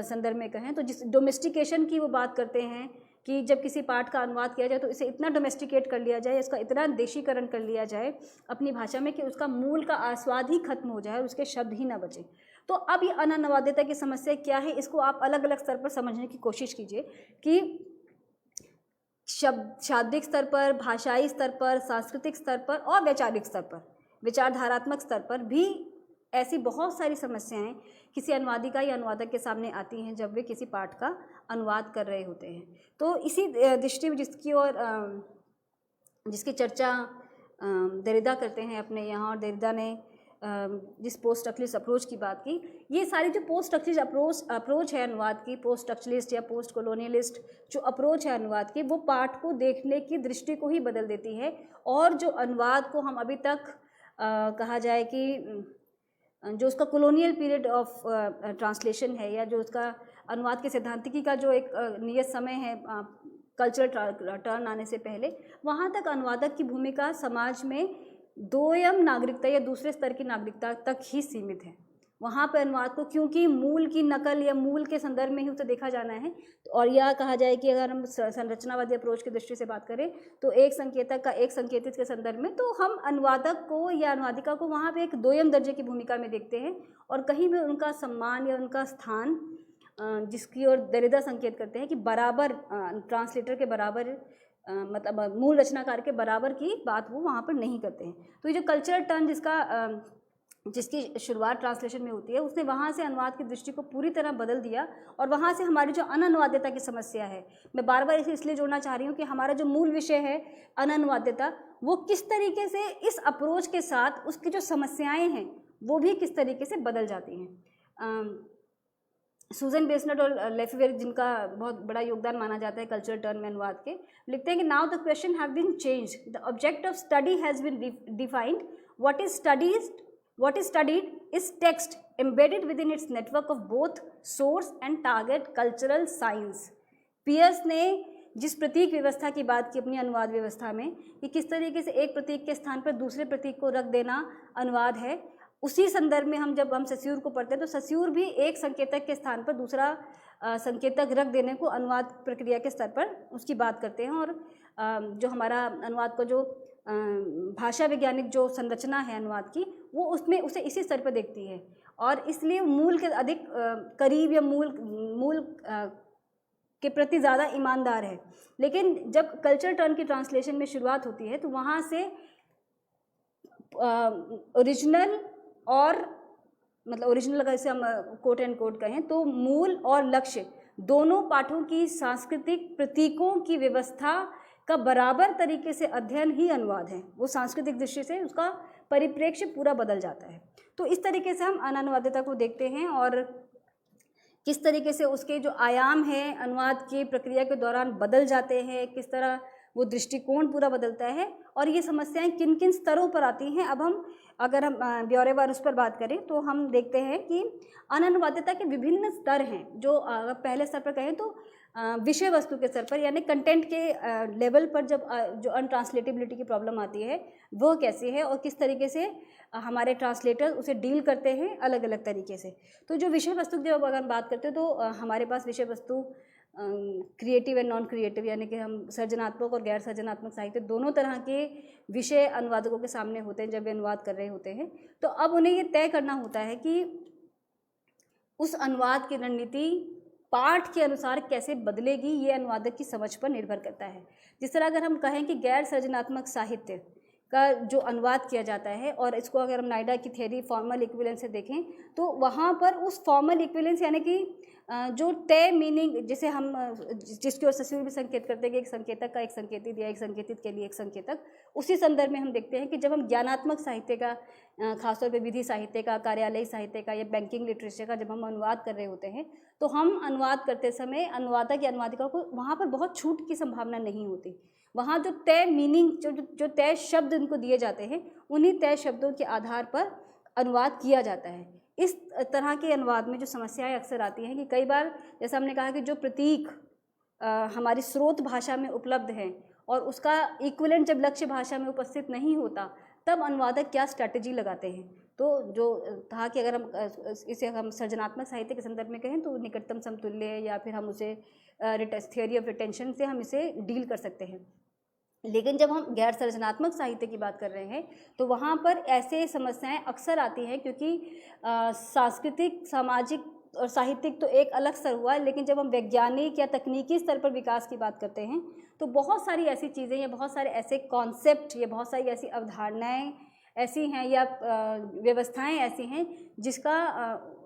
संदर्भ में कहें तो जिस डोमेस्टिकेशन की वो बात करते हैं कि जब किसी पाठ का अनुवाद किया जाए तो इसे इतना डोमेस्टिकेट कर लिया जाए, इसका इतना देशीकरण कर लिया जाए अपनी भाषा में कि उसका मूल का आस्वाद ही खत्म हो जाए और उसके शब्द ही ना बचे। तो अब ये अननुवादिता की समस्या क्या है, इसको आप अलग अलग स्तर पर समझने की कोशिश कीजिए कि शाब्दिक स्तर पर, भाषाई स्तर पर, सांस्कृतिक स्तर पर और वैचारिक स्तर पर, विचारधारात्मक स्तर पर भी ऐसी बहुत सारी समस्याएं किसी अनुवादिका या अनुवादक के सामने आती हैं जब वे किसी पाठ का अनुवाद कर रहे होते हैं। तो इसी दृष्टि में जिसकी चर्चा दरिदा करते हैं अपने यहाँ, और दरिदा ने जिस पोस्ट स्ट्रक्चरलिस्ट अप्रोच की बात की, ये सारी जो पोस्ट स्ट्रक्चरलिस्ट अप्रोच है अनुवाद की, पोस्ट स्ट्रक्चरलिस्ट या पोस्ट कॉलोनियलिस्ट जो अप्रोच है अनुवाद की, वो पाठ को देखने की दृष्टि को ही बदल देती है। और जो अनुवाद को हम अभी तक कहा जाए कि जो उसका कॉलोनियल पीरियड ऑफ ट्रांसलेशन है, या जो उसका अनुवाद के सिद्धांतिकी का जो एक नियत समय है कल्चरल टर्न आने से पहले, वहाँ तक अनुवादक की भूमिका समाज में दोयम नागरिकता या दूसरे स्तर की नागरिकता तक ही सीमित है। वहाँ पर अनुवाद को क्योंकि मूल की नकल या मूल के संदर्भ में ही उसे देखा जाना है, और यह कहा जाए कि अगर हम संरचनावादी अप्रोच की दृष्टि से बात करें तो एक संकेतक का एक संकेतित के संदर्भ में, तो हम अनुवादक को या अनुवादिका को वहाँ पे एक दोयम दर्जे की भूमिका में देखते हैं, और कहीं भी उनका सम्मान या उनका स्थान जिसकी ओर दरिदा संकेत करते हैं कि बराबर ट्रांसलेटर के बराबर मतलब मूल रचनाकार के बराबर की बात वो वहाँ पर नहीं करते हैं। तो ये जो कल्चरल टर्न जिसकी शुरुआत ट्रांसलेशन में होती है, उसने वहाँ से अनुवाद की दृष्टि को पूरी तरह बदल दिया, और वहाँ से हमारी जो अननुवाद्यता की समस्या है, मैं बार बार इसे इसलिए जोड़ना चाह रही हूँ कि हमारा जो मूल विषय है अननुवाद्यता, वो किस तरीके से इस अप्रोच के साथ उसकी जो समस्याएँ हैं वो भी किस तरीके से बदल जाती हैं। सूजन बेसनेट और लेफेवेरे, जिनका बहुत बड़ा योगदान माना जाता है कल्चरल टर्न में अनुवाद के, लिखते हैं कि now the question have been changed, the object of study has been defined, what is studied is text embedded with in its network of both source and target cultural science. Peirce ने जिस प्रतीक व्यवस्था की बात की अपनी अनुवाद व्यवस्था में, कि किस तरीके से एक प्रतीक के स्थान पर दूसरे प्रतीक को रख देना अनुवाद है, उसी संदर्भ में जब हम सस्यूर को पढ़ते हैं तो सस्यूर भी एक संकेतक के स्थान पर दूसरा संकेतक रख देने को अनुवाद प्रक्रिया के स्तर पर उसकी बात करते हैं। और जो हमारा अनुवाद को जो भाषा वैज्ञानिक जो संरचना है अनुवाद की, वो उसमें उसे इसी स्तर पर देखती है, और इसलिए मूल के अधिक करीब या मूल के प्रति ज़्यादा ईमानदार है। लेकिन जब कल्चर टर्न की ट्रांसलेशन में शुरुआत होती है तो वहाँ से ओरिजिनल और मतलब ओरिजिनल अगर इसे हम कोट एंड कोट कहें तो मूल और लक्ष्य दोनों पाठों की सांस्कृतिक प्रतीकों की व्यवस्था का बराबर तरीके से अध्ययन ही अनुवाद है। वो सांस्कृतिक दृष्टि से उसका परिप्रेक्ष्य पूरा बदल जाता है। तो इस तरीके से हम अननुवादिता को देखते हैं और किस तरीके से उसके जो आयाम हैं अनुवाद की प्रक्रिया के दौरान बदल जाते हैं, किस तरह वो दृष्टिकोण पूरा बदलता है और ये समस्याएं किन किन स्तरों पर आती हैं। अब हम अगर हम ब्यौरेवार उस पर बात करें तो हम देखते हैं कि अननुवादिता के विभिन्न स्तर हैं। जो पहले स्तर पर कहें तो विषय वस्तु के स्तर पर यानी कंटेंट के लेवल पर जब जो अनट्रांसलेटेबिलिटी की प्रॉब्लम आती है वो कैसी है और किस तरीके से हमारे ट्रांसलेटर उसे डील करते हैं अलग अलग तरीके से। तो जो विषय वस्तु की जब अगर हम बात करते हैं तो हमारे पास विषय वस्तु क्रिएटिव एंड नॉन क्रिएटिव यानी कि हम सर्जनात्मक और गैर सर्जनात्मक साहित्य दोनों तरह के विषय अनुवादकों के सामने होते हैं जब वे अनुवाद कर रहे होते हैं। तो अब उन्हें ये तय करना होता है कि उस अनुवाद की रणनीति पाठ के अनुसार कैसे बदलेगी, ये अनुवादक की समझ पर निर्भर करता है। जिस तरह अगर हम कहें कि गैर सर्जनात्मक साहित्य का जो अनुवाद किया जाता है और इसको अगर हम नाइडा की थ्योरी फॉर्मल इक्विवेलेंस से देखें तो वहाँ पर उस फॉर्मल इक्विवेलेंस यानी कि जो तय मीनिंग जिसे हम जिसकी ओर तस्वीर भी संकेत करते हैं कि एक संकेतक का एक संकेतित या एक संकेतित के लिए एक संकेतक, उसी संदर्भ में हम देखते हैं कि जब हम ज्ञानात्मक साहित्य का खासतौर पे विधि साहित्य का, कार्यालयी साहित्य का या बैंकिंग लिटरेचर का जब हम अनुवाद कर रहे होते हैं तो हम अनुवाद करते समय अनुवादक या अनुवादिका को वहाँ पर बहुत छूट की संभावना नहीं होती। वहाँ जो तय मीनिंग जो तय शब्द उनको दिए जाते हैं उन्हीं तय शब्दों के आधार पर अनुवाद किया जाता है। इस तरह के अनुवाद में जो समस्याएं अक्सर आती हैं कि कई बार जैसा हमने कहा कि जो प्रतीक हमारी स्रोत भाषा में उपलब्ध हैं और उसका इक्विवेलेंट जब लक्ष्य भाषा में उपस्थित नहीं होता तब अनुवादक क्या स्ट्रैटेजी लगाते हैं। तो जो था कि अगर हम इसे हम सर्जनात्मक साहित्य के संदर्भ में कहें तो निकटतम समतुल्य या फिर हम उसे थ्योरी ऑफ रिटेंशन से हम इसे डील कर सकते हैं। लेकिन जब हम गैर सर्जनात्मक साहित्य की बात कर रहे हैं तो वहाँ पर ऐसे समस्याएं अक्सर आती हैं क्योंकि सांस्कृतिक, सामाजिक और साहित्यिक तो एक अलग स्तर हुआ, लेकिन जब हम वैज्ञानिक या तकनीकी स्तर पर विकास की बात करते हैं तो बहुत सारी ऐसी चीज़ें या बहुत सारे ऐसे कॉन्सेप्ट या बहुत सारी ऐसी अवधारणाएँ ऐसी हैं या व्यवस्थाएँ ऐसी हैं जिसका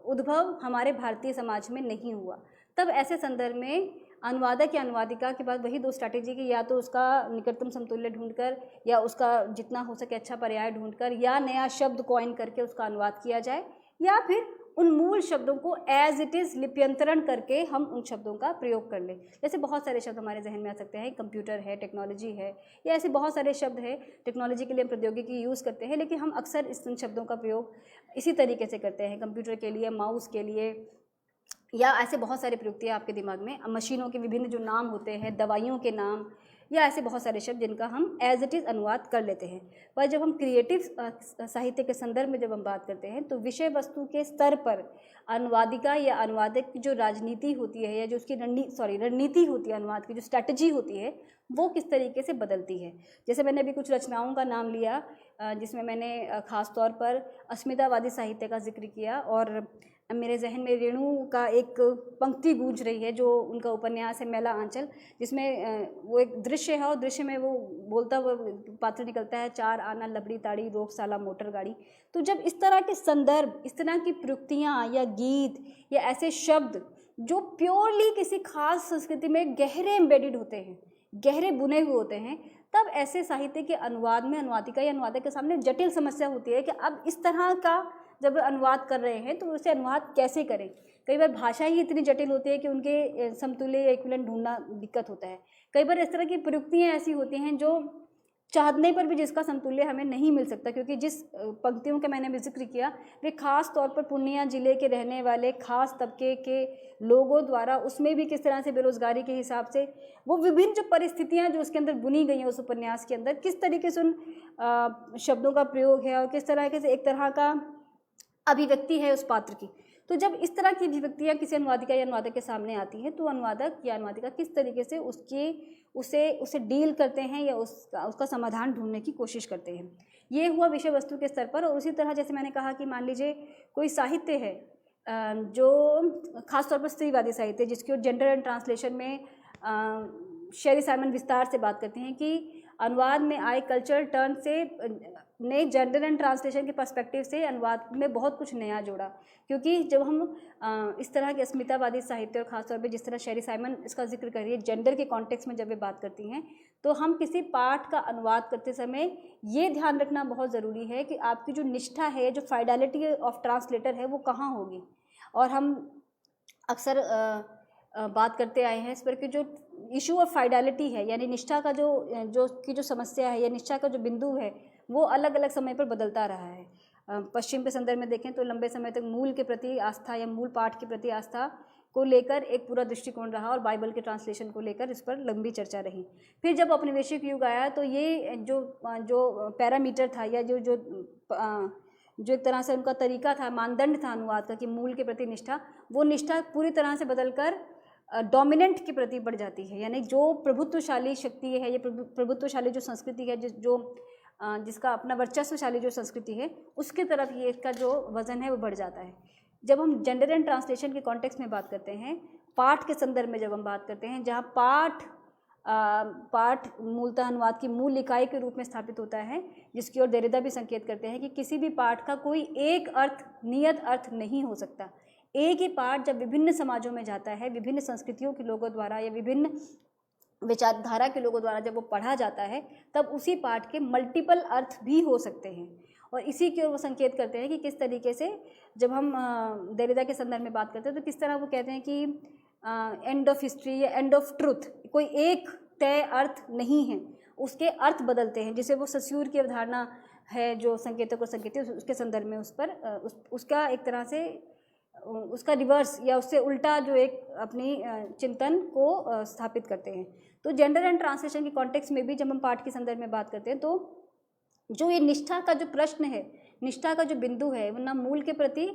उद्भव हमारे भारतीय समाज में नहीं हुआ। तब ऐसे संदर्भ में अनुवादक या अनुवादिका के पास वही दो स्ट्रैटेजी की, या तो उसका निकटतम समतुल्य ढूंढकर या उसका जितना हो सके अच्छा पर्याय ढूंढकर या नया शब्द कॉइन करके उसका अनुवाद किया जाए, या फिर उन मूल शब्दों को एज इट इज़ लिप्यंतरण करके हम उन शब्दों का प्रयोग कर लें। जैसे बहुत सारे शब्द हमारे जहन में आ सकते हैं, कंप्यूटर है, टेक्नोलॉजी है, या ऐसे बहुत सारे शब्द हैं। टेक्नोलॉजी के लिए हम प्रौद्योगिकी यूज़ करते हैं, लेकिन हम अक्सर इस शब्दों का प्रयोग इसी तरीके से करते हैं, कंप्यूटर के लिए, माउस के लिए, या ऐसे बहुत सारे प्रयुक्तियाँ आपके दिमाग में, मशीनों के विभिन्न जो नाम होते हैं, दवाइयों के नाम, या ऐसे बहुत सारे शब्द जिनका हम एज इट इज़ अनुवाद कर लेते हैं। पर जब हम क्रिएटिव साहित्य के संदर्भ में जब हम बात करते हैं तो विषय वस्तु के स्तर पर अनुवादिका या अनुवादक की जो राजनीति होती है या जो उसकी रणनीति होती है, अनुवाद की जो स्ट्रैटेजी होती है वो किस तरीके से बदलती है। जैसे मैंने अभी कुछ रचनाओं का नाम लिया जिसमें मैंने ख़ास तौर पर अस्मितावादी साहित्य का जिक्र किया, और मेरे जहन में रेणु का एक पंक्ति गूंज रही है जो उनका उपन्यास है मैला आंचल, जिसमें वो एक दृश्य है और दृश्य में वो बोलता हुआ पात्र निकलता है, 4 आना लबड़ी ताड़ी रोक साला मोटर गाड़ी। तो जब इस तरह के संदर्भ, इस तरह की प्रयुक्तियाँ या गीत या ऐसे शब्द जो प्योरली किसी खास संस्कृति में गहरे एम्बेडेड होते हैं, गहरे बुने हुए होते हैं, तब ऐसे साहित्य के अनुवाद में अनुवादिका या अनुवादक के सामने जटिल समस्या होती है कि अब इस तरह का जब अनुवाद कर रहे हैं तो उसे अनुवाद कैसे करें। कई बार भाषा ही इतनी जटिल होती है कि उनके समतुल्य या इक्विवेलेंट ढूंढना दिक्कत होता है। कई बार इस तरह की प्रयुक्तियाँ ऐसी होती हैं जो चाहने पर भी जिसका समतुल्य हमें नहीं मिल सकता, क्योंकि जिस पंक्तियों का मैंने भी जिक्र किया वे खास तौर पर पूर्णिया जिले के रहने वाले खास तबके के लोगों द्वारा, उसमें भी किस तरह से बेरोजगारी के हिसाब से वो विभिन्न जो परिस्थितियां जो उसके अंदर बुनी गई हैं उस उपन्यास के अंदर, किस तरीके से उन शब्दों का प्रयोग है और किस तरह से एक तरह का अभिव्यक्ति है उस पात्र की। तो जब इस तरह की अभिव्यक्तियाँ किसी अनुवादिका या अनुवादक के सामने आती हैं तो अनुवादक या अनुवादिका किस तरीके से उसे डील करते हैं या उसका समाधान ढूंढने की कोशिश करते हैं। ये हुआ विषय वस्तु के स्तर पर। और उसी तरह जैसे मैंने कहा कि मान लीजिए कोई साहित्य है जो खासतौर पर स्त्रीवादी साहित्य जिसकी ओर जेंडर एंड ट्रांसलेशन में शेरी साइमन विस्तार से बात करते हैं कि अनुवाद में आए कल्चरल टर्न से ने जेंडर एंड ट्रांसलेशन के पर्सपेक्टिव से अनुवाद में बहुत कुछ नया जोड़ा, क्योंकि जब हम इस तरह के अस्मितावादी साहित्य और खासतौर पे जिस तरह शेरी साइमन इसका जिक्र कर रही है जेंडर के कॉन्टेक्स्ट में जब वे बात करती हैं, तो हम किसी पाठ का अनुवाद करते समय ये ध्यान रखना बहुत ज़रूरी है कि आपकी जो निष्ठा है, जो फाइडेलिटी ऑफ ट्रांसलेटर है, वो कहाँ होगी। और हम अक्सर बात करते आए हैं इस पर कि जो इशू ऑफ फाइडेलिटी है, यानी निष्ठा का जो समस्या है या निष्ठा का जो बिंदु है, वो अलग अलग समय पर बदलता रहा है। पश्चिम के संदर्भ में देखें तो लंबे समय तक मूल के प्रति आस्था या मूल पाठ के प्रति आस्था को लेकर एक पूरा दृष्टिकोण रहा और बाइबल के ट्रांसलेशन को लेकर इस पर लंबी चर्चा रही। फिर जब औपनिवेशिक युग आया तो ये जो पैरामीटर था या जो एक तरह से उनका तरीका था, मानदंड था अनुवाद का कि मूल के प्रति निष्ठा, वो निष्ठा पूरी तरह से बदलकर डोमिनेंट के प्रति बढ़ जाती है। यानी जो प्रभुत्वशाली शक्ति है, ये प्रभुत्वशाली जो संस्कृति है, जिसका अपना वर्चस्वशाली जो संस्कृति है, उसकी तरफ ये इसका जो वज़न है वो बढ़ जाता है। जब हम जेंडर एंड ट्रांसलेशन के कॉन्टेक्स्ट में बात करते हैं, पाठ के संदर्भ में जब हम बात करते हैं, जहाँ पाठ मूलतः अनुवाद की मूल इकाई के रूप में स्थापित होता है, जिसकी ओर देरिदा भी संकेत करते हैं कि किसी भी पाठ का कोई एक अर्थ, नियत अर्थ नहीं हो सकता। एक ही पाठ जब विभिन्न समाजों में जाता है, विभिन्न संस्कृतियों के लोगों द्वारा या विभिन्न विचारधारा के लोगों द्वारा जब वो पढ़ा जाता है, तब उसी पाठ के मल्टीपल अर्थ भी हो सकते हैं। और इसी की ओर वो संकेत करते हैं कि किस तरीके से जब हम देरिदा के संदर्भ में बात करते हैं तो किस तरह वो कहते हैं कि एंड ऑफ हिस्ट्री या एंड ऑफ ट्रुथ, कोई एक तय अर्थ नहीं है, उसके अर्थ बदलते हैं। जैसे वो सस्यूर की अवधारणा है जो संकेतक और संकेती, उसके संदर्भ में उस पर उसका एक तरह से उसका रिवर्स या उससे उल्टा जो एक अपनी चिंतन को स्थापित करते हैं। तो जेंडर एंड ट्रांसलेशन के कॉन्टेक्स्ट में भी जब हम पाठ के संदर्भ में बात करते हैं तो जो ये निष्ठा का जो प्रश्न है, निष्ठा का जो बिंदु है, वरना मूल के प्रति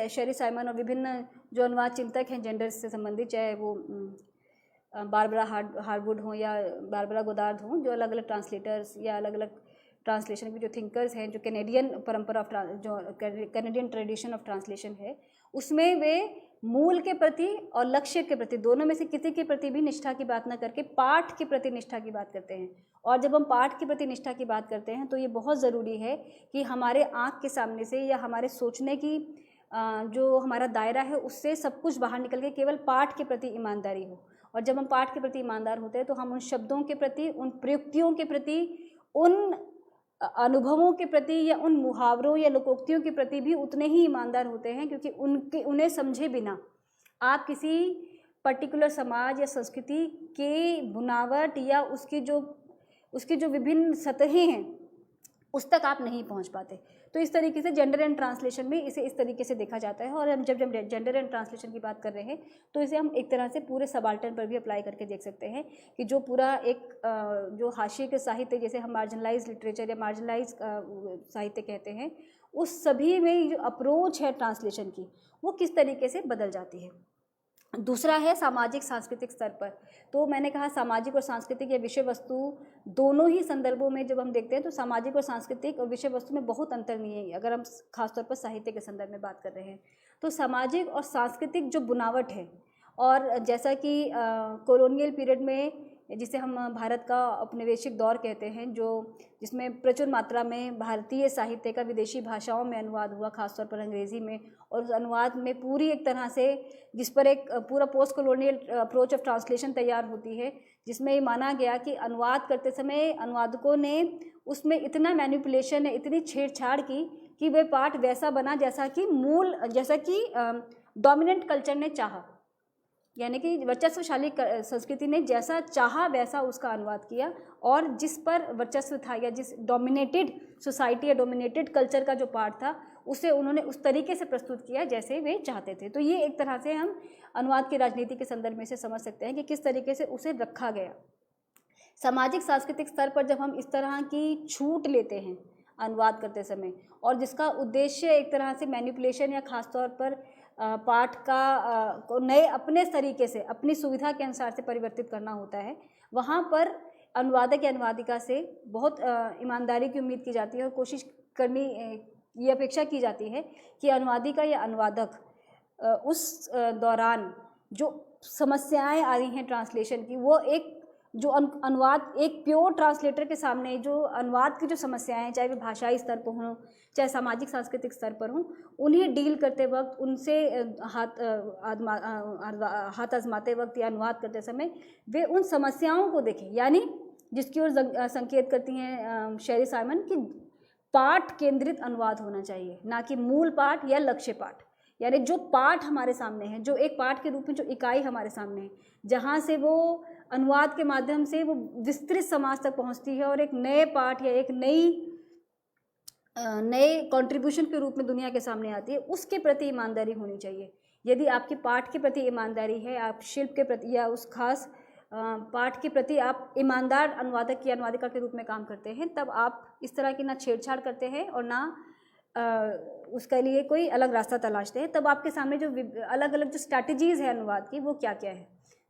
शेरी साइमन और विभिन्न जो अनुवाद चिंतक हैं जेंडर से संबंधित, चाहे वो बारबरा हार्वुड हों या बारबरा गोदार्ड हों, जो अलग अलग ट्रांसलेटर्स या अलग अलग ट्रांसलेशन के जो थिंकर्स हैं, जो कैनेडियन परंपरा ऑफ जो कैनेडियन ट्रेडिशन ऑफ ट्रांसलेशन है, उसमें वे मूल के प्रति और लक्ष्य के प्रति, दोनों में से किसी के प्रति भी निष्ठा की बात न करके पाठ के प्रति निष्ठा की बात करते हैं। और जब हम पाठ के प्रति निष्ठा की बात करते हैं तो ये बहुत ज़रूरी है कि हमारे आँख के सामने से या हमारे सोचने की जो हमारा दायरा है उससे सब कुछ बाहर निकल के केवल पाठ के प्रति ईमानदारी हो। और जब हम पाठ के प्रति ईमानदार होते हैं तो हम उन शब्दों के प्रति, उन प्रयुक्तियों के प्रति, उन अनुभवों के प्रति या उन मुहावरों या लोकोक्तियों के प्रति भी उतने ही ईमानदार होते हैं, क्योंकि उन्हें समझे बिना आप किसी पर्टिकुलर समाज या संस्कृति के बुनावट या उसकी जो विभिन्न सतहें हैं उस तक आप नहीं पहुंच पाते। तो इस तरीके से जेंडर एंड ट्रांसलेशन में इसे इस तरीके से देखा जाता है। और हम जब जेंडर एंड ट्रांसलेशन की बात कर रहे हैं तो इसे हम एक तरह से पूरे सबाल्टर्न पर भी अप्लाई करके देख सकते हैं कि जो पूरा एक जो हाशिए के साहित्य, जैसे हम मार्जिनलाइज लिटरेचर या मार्जिनलाइज साहित्य कहते हैं, उस सभी में जो अप्रोच है ट्रांसलेशन की वो किस तरीके से बदल जाती है। दूसरा है सामाजिक सांस्कृतिक स्तर पर। तो मैंने कहा सामाजिक और सांस्कृतिक या विषय वस्तु दोनों ही संदर्भों में जब हम देखते हैं तो सामाजिक और सांस्कृतिक और विषय वस्तु में बहुत अंतर नहीं है। अगर हम खासतौर पर साहित्य के संदर्भ में बात कर रहे हैं तो सामाजिक और सांस्कृतिक जो बुनावट है, और जैसा कि कॉलोनियल पीरियड में जिसे हम भारत का औपनिवेशिक दौर कहते हैं, जिसमें प्रचुर मात्रा में भारतीय साहित्य का विदेशी भाषाओं में अनुवाद हुआ, खासतौर पर अंग्रेज़ी में, और उस अनुवाद में पूरी एक तरह से जिस पर एक पूरा post colonial approach of translation तैयार होती है, जिसमें ये माना गया कि अनुवाद करते समय अनुवादकों ने उसमें इतना मैनिपुलेशन है, इतनी छेड़छाड़ की कि वह पाठ वैसा बना जैसा कि डोमिनेंट कल्चर ने चाहा, यानी कि वर्चस्वशाली संस्कृति ने जैसा चाहा वैसा उसका अनुवाद किया, और जिस पर वर्चस्व था या जिस डोमिनेटेड सोसाइटी या डोमिनेटेड कल्चर का जो पार्ट था उसे उन्होंने उस तरीके से प्रस्तुत किया जैसे वे चाहते थे। तो ये एक तरह से हम अनुवाद की राजनीति के संदर्भ में से समझ सकते हैं कि किस तरीके से उसे रखा गया। सामाजिक सांस्कृतिक स्तर पर जब हम इस तरह की छूट लेते हैं अनुवाद करते समय, और जिसका उद्देश्य एक तरह से मैनिपुलेशन या ख़ासतौर पर पाठ को नए अपने तरीके से अपनी सुविधा के अनुसार से परिवर्तित करना होता है, वहाँ पर अनुवादक या अनुवादिका से बहुत ईमानदारी की उम्मीद की जाती है और कोशिश करनी ये अपेक्षा की जाती है कि अनुवादिका या अनुवादक उस दौरान जो समस्याएं आ रही हैं ट्रांसलेशन की, वो एक जो अनुवाद एक प्योर ट्रांसलेटर के सामने जो अनुवाद की जो समस्याएं हैं, चाहे वे भाषाई स्तर पर हों चाहे सामाजिक सांस्कृतिक स्तर पर हों, उन्हें डील करते वक्त, उनसे हाथ आजमाते वक्त या अनुवाद करते समय वे उन समस्याओं को देखें। यानी जिसकी ओर संकेत करती हैं शेरी साइमन कि पाठ केंद्रित अनुवाद होना चाहिए, ना कि मूल पाठ या लक्ष्य पाठ। यानी जो पाठ हमारे सामने है, जो एक पाठ के रूप में जो इकाई हमारे सामने है, जहाँ से वो अनुवाद के माध्यम से वो विस्तृत समाज तक पहुँचती है और एक नए पाठ या एक नए कंट्रीब्यूशन के रूप में दुनिया के सामने आती है, उसके प्रति ईमानदारी होनी चाहिए। यदि आपकी पाठ के प्रति ईमानदारी है, आप शिल्प के प्रति या उस खास पाठ के प्रति आप ईमानदार अनुवादक या अनुवादिका के रूप में काम करते हैं, तब आप इस तरह की ना छेड़छाड़ करते हैं और ना उसके लिए कोई अलग रास्ता तलाशते हैं। तब आपके सामने जो अलग अलग जो स्ट्रैटेजीज़ है अनुवाद की, वो क्या क्या है।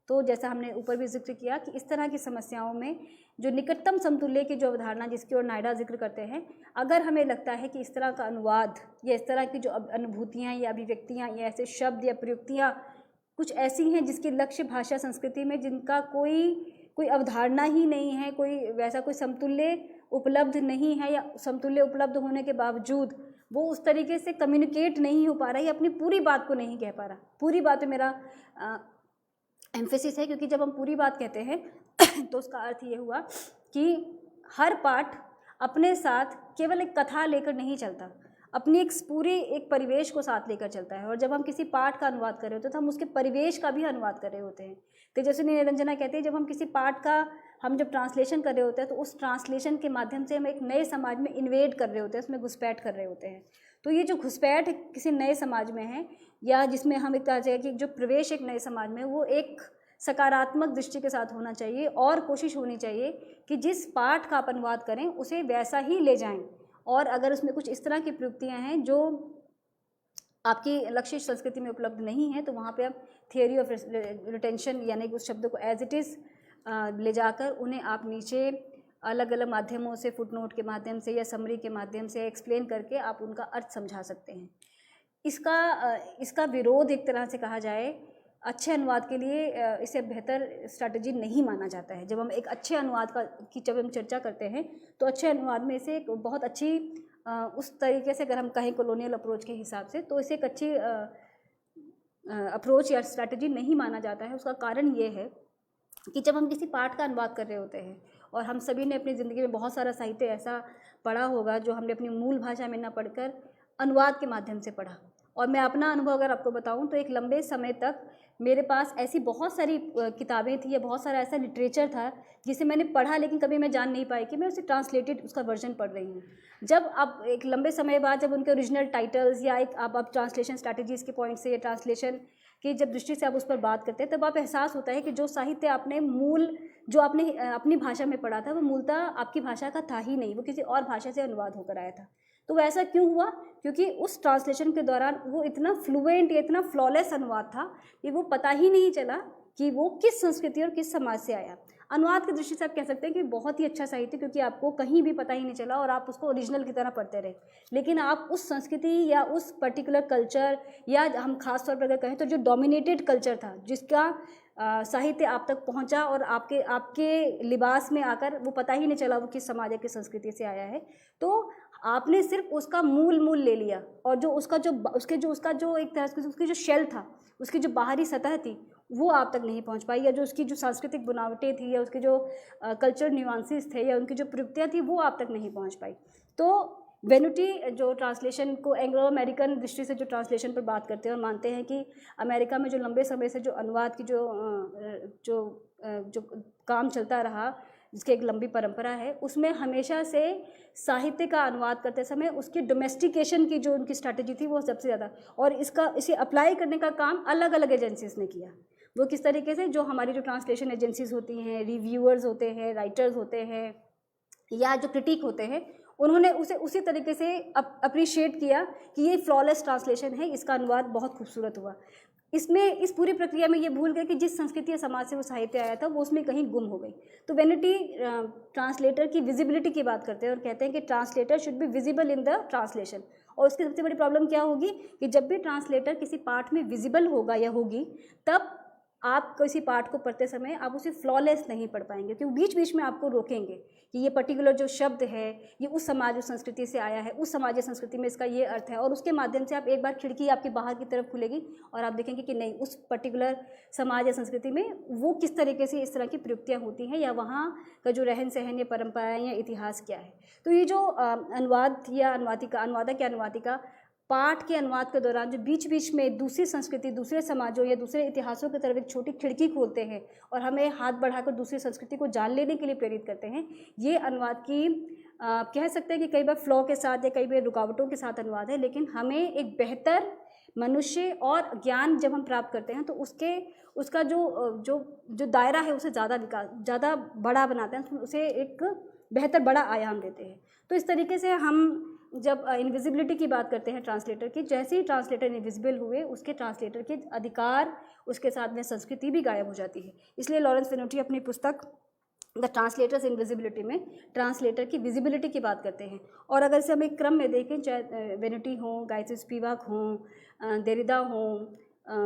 तो जैसा हमने ऊपर भी जिक्र किया कि इस तरह की समस्याओं में जो निकटतम समतुल्य की जो अवधारणा जिसकी ओर नायडा जिक्र करते हैं, अगर हमें लगता है कि इस तरह का अनुवाद या इस तरह की जो अनुभूतियाँ या अभिव्यक्तियाँ या ऐसे शब्द या प्रयुक्तियाँ कुछ ऐसी हैं जिसकी लक्ष्य भाषा संस्कृति में जिनका कोई अवधारणा ही नहीं है, कोई वैसा कोई समतुल्य उपलब्ध नहीं है, या समतुल्य उपलब्ध होने के बावजूद वो उस तरीके से कम्युनिकेट नहीं हो पा रहा है या अपनी पूरी बात को नहीं कह पा रहा। पूरी बात में मेरा एम्फेसिस है, क्योंकि जब हम पूरी बात कहते हैं तो उसका अर्थ ये हुआ कि हर पाठ अपने साथ केवल एक कथा लेकर नहीं चलता, अपनी एक परिवेश को साथ लेकर चलता है। और जब हम किसी पाठ का अनुवाद कर रहे होते हैं तो हम उसके परिवेश का भी अनुवाद कर रहे होते हैं। तेजस्विनी निरंजना कहते हैं जब हम किसी पाठ का जब ट्रांसलेशन कर रहे होते हैं तो उस ट्रांसलेशन के माध्यम से हम एक नए समाज में इन्वेड कर रहे होते हैं, उसमें घुसपैठ कर रहे होते हैं। तो ये जो घुसपैठ किसी नए समाज में है, या जिसमें हम एक कहा जाए कि जो प्रवेश एक नए समाज में, वो एक सकारात्मक दृष्टि के साथ होना चाहिए और कोशिश होनी चाहिए कि जिस पाठ का आप अनुवाद करें उसे वैसा ही ले जाएं। और अगर उसमें कुछ इस तरह की प्रयुक्तियाँ हैं जो आपकी लक्ष्य संस्कृति में उपलब्ध नहीं है, तो वहाँ पे आप थियोरी ऑफ रिटेंशन यानी उस शब्द को एज इट इज़ ले जाकर उन्हें आप नीचे अलग अलग माध्यमों से, फुटनोट के माध्यम से या समरी के माध्यम से एक्सप्लेन करके आप उनका अर्थ समझा सकते हैं। इसका विरोध एक तरह से कहा जाए अच्छे अनुवाद के लिए इसे बेहतर स्ट्रैटेजी नहीं माना जाता है। जब हम एक अच्छे अनुवाद की जब हम चर्चा करते हैं तो अच्छे अनुवाद में इसे एक बहुत अच्छी उस तरीके से अगर हम कहें कॉलोनियल अप्रोच के हिसाब से, तो इसे एक अच्छी अप्रोच या स्ट्रैटेजी नहीं माना जाता है। उसका कारण ये है कि जब हम किसी पाठ का अनुवाद कर रहे होते हैं, और हम सभी ने अपनी ज़िंदगी में बहुत सारा साहित्य ऐसा पढ़ा होगा जो हमने अपनी मूल भाषा में ना पढ़कर अनुवाद के माध्यम से पढ़ा। और मैं अपना अनुभव अगर आपको बताऊं तो एक लंबे समय तक मेरे पास ऐसी बहुत सारी किताबें थी या बहुत सारा ऐसा लिटरेचर था जिसे मैंने पढ़ा, लेकिन कभी मैं जान नहीं पाई कि मैं उसे ट्रांसलेटेड उसका वर्जन पढ़ रही हूँ। जब अब एक लंबे समय बाद जब उनके ओरिजिनल टाइटल्स या एक आप ट्रांसलेशन स्ट्रैटेजीज़ के पॉइंट से या ट्रांसलेशन की जब दृष्टि से आप उस पर बात करते हैं, तब आप एहसास होता है कि जो साहित्य आपने जो आपने अपनी भाषा में पढ़ा था वो मूलतः आपकी भाषा का था ही नहीं, वो किसी और भाषा से अनुवाद होकर आया था। तो वैसा क्यों हुआ? क्योंकि उस ट्रांसलेशन के दौरान वो इतना फ्लुएंट या इतना फ्लॉलेस अनुवाद था कि वो पता ही नहीं चला कि वो किस संस्कृति और किस समाज से आया। अनुवाद की दृष्टि से आप कह सकते हैं कि बहुत ही अच्छा साहित्य, क्योंकि आपको कहीं भी पता ही नहीं चला और आप उसको ओरिजिनल की तरह पढ़ते रहे। लेकिन आप उस संस्कृति या उस पर्टिकुलर कल्चर, या हम खास तौर पर अगर कहें तो जो डोमिनेटेड कल्चर था, जिसका साहित्य आप तक पहुंचा और आपके लिबास में आकर वो पता ही नहीं चला वो किस समाज या किस संस्कृति से आया है, तो आपने सिर्फ उसका मूल ले लिया, और जो उसका जो एक तरह से उसकी जो शेल था, उसकी जो बाहरी सतह थी, वो आप तक नहीं पहुंच पाई, या जो उसकी जो सांस्कृतिक बनावटें थी या उसके जो कल्चर न्यूआंसेस थे या उनकी जो प्रयुक्तियाँ थी, वो आप तक नहीं पहुंच पाई। तो वेनुटी जो ट्रांसलेशन को एंग्लो अमेरिकन दृष्टि से जो ट्रांसलेशन पर बात करते हैं और मानते हैं कि अमेरिका में जो लंबे समय से जो अनुवाद की जो काम चलता रहा, जिसकी एक लंबी परंपरा है, उसमें हमेशा से साहित्य का अनुवाद करते समय उसकी डोमेस्टिकेशन की जो उनकी स्ट्रैटेजी थी वो सबसे ज़्यादा, और इसे अप्लाई करने का काम अलग अलग एजेंसीज ने किया। वो किस तरीके से, जो हमारी जो ट्रांसलेशन एजेंसीज होती हैं, रिव्यूअर्स होते हैं, राइटर्स होते हैं, या जो क्रिटिक होते हैं, उन्होंने उसे उसी तरीके से अप्रिशिएट किया कि ये फ्लॉलेस ट्रांसलेशन है, इसका अनुवाद बहुत खूबसूरत हुआ। इस पूरी प्रक्रिया में ये भूल गए कि जिस संस्कृति या समाज से वो साहित्य आया था वो उसमें कहीं गुम हो गई। तो वेनिटी ट्रांसलेटर की विजिबिलिटी की बात करते हैं और कहते हैं कि translator should be visible in the translation, और उसकी सबसे बड़ी प्रॉब्लम क्या होगी कि जब भी ट्रांसलेटर किसी पाठ में विजिबल होगा या होगी, तब आप किसी पाठ को पढ़ते समय आप उसे फ्लॉलेस नहीं पढ़ पाएंगे, क्योंकि बीच बीच में आपको रोकेंगे कि ये पर्टिकुलर जो शब्द है ये उस समाज और संस्कृति से आया है, उस समाज या संस्कृति में इसका ये अर्थ है, और उसके माध्यम से आप एक बार खिड़की आपकी बाहर की तरफ खुलेगी और आप देखेंगे कि नहीं, उस पर्टिकुलर समाज या संस्कृति में वो किस तरीके से इस तरह की प्रयुक्तियाँ होती हैं, या वहाँ का जो रहन सहन या परंपराएँ या इतिहास क्या है। तो ये जो अनुवाद या अनुवादक या अनुवादिका पाठ के अनुवाद के दौरान जो बीच बीच में दूसरी संस्कृति, दूसरे समाजों या दूसरे इतिहासों की तरफ एक छोटी खिड़की खोलते हैं और हमें हाथ बढ़ाकर दूसरी संस्कृति को जान लेने के लिए प्रेरित करते हैं, ये अनुवाद की कह सकते हैं कि कई बार फ्लॉ के साथ या कई बार रुकावटों के साथ अनुवाद है, लेकिन हमें एक बेहतर मनुष्य और ज्ञान जब हम प्राप्त करते हैं तो उसका जो दायरा है उसे ज़्यादा बड़ा बनाते हैं, उसे एक बेहतर बड़ा आयाम देते हैं। तो इस तरीके से हम जब इनविजिबिलिटी की बात करते हैं ट्रांसलेटर की, जैसे ही ट्रांसलेटर इनविजिबल हुए उसके ट्रांसलेटर के अधिकार, उसके साथ में संस्कृति भी गायब हो जाती है। इसलिए लॉरेंस वेनेटी अपनी पुस्तक द ट्रांसलेटर्स इनविजिबिलिटी में ट्रांसलेटर की विजिबिलिटी की बात करते हैं। और अगर इसे हम एक क्रम में देखें, चाहे वेनेटी हों, गायत्री स्पिवाक हों, देरिदा हों,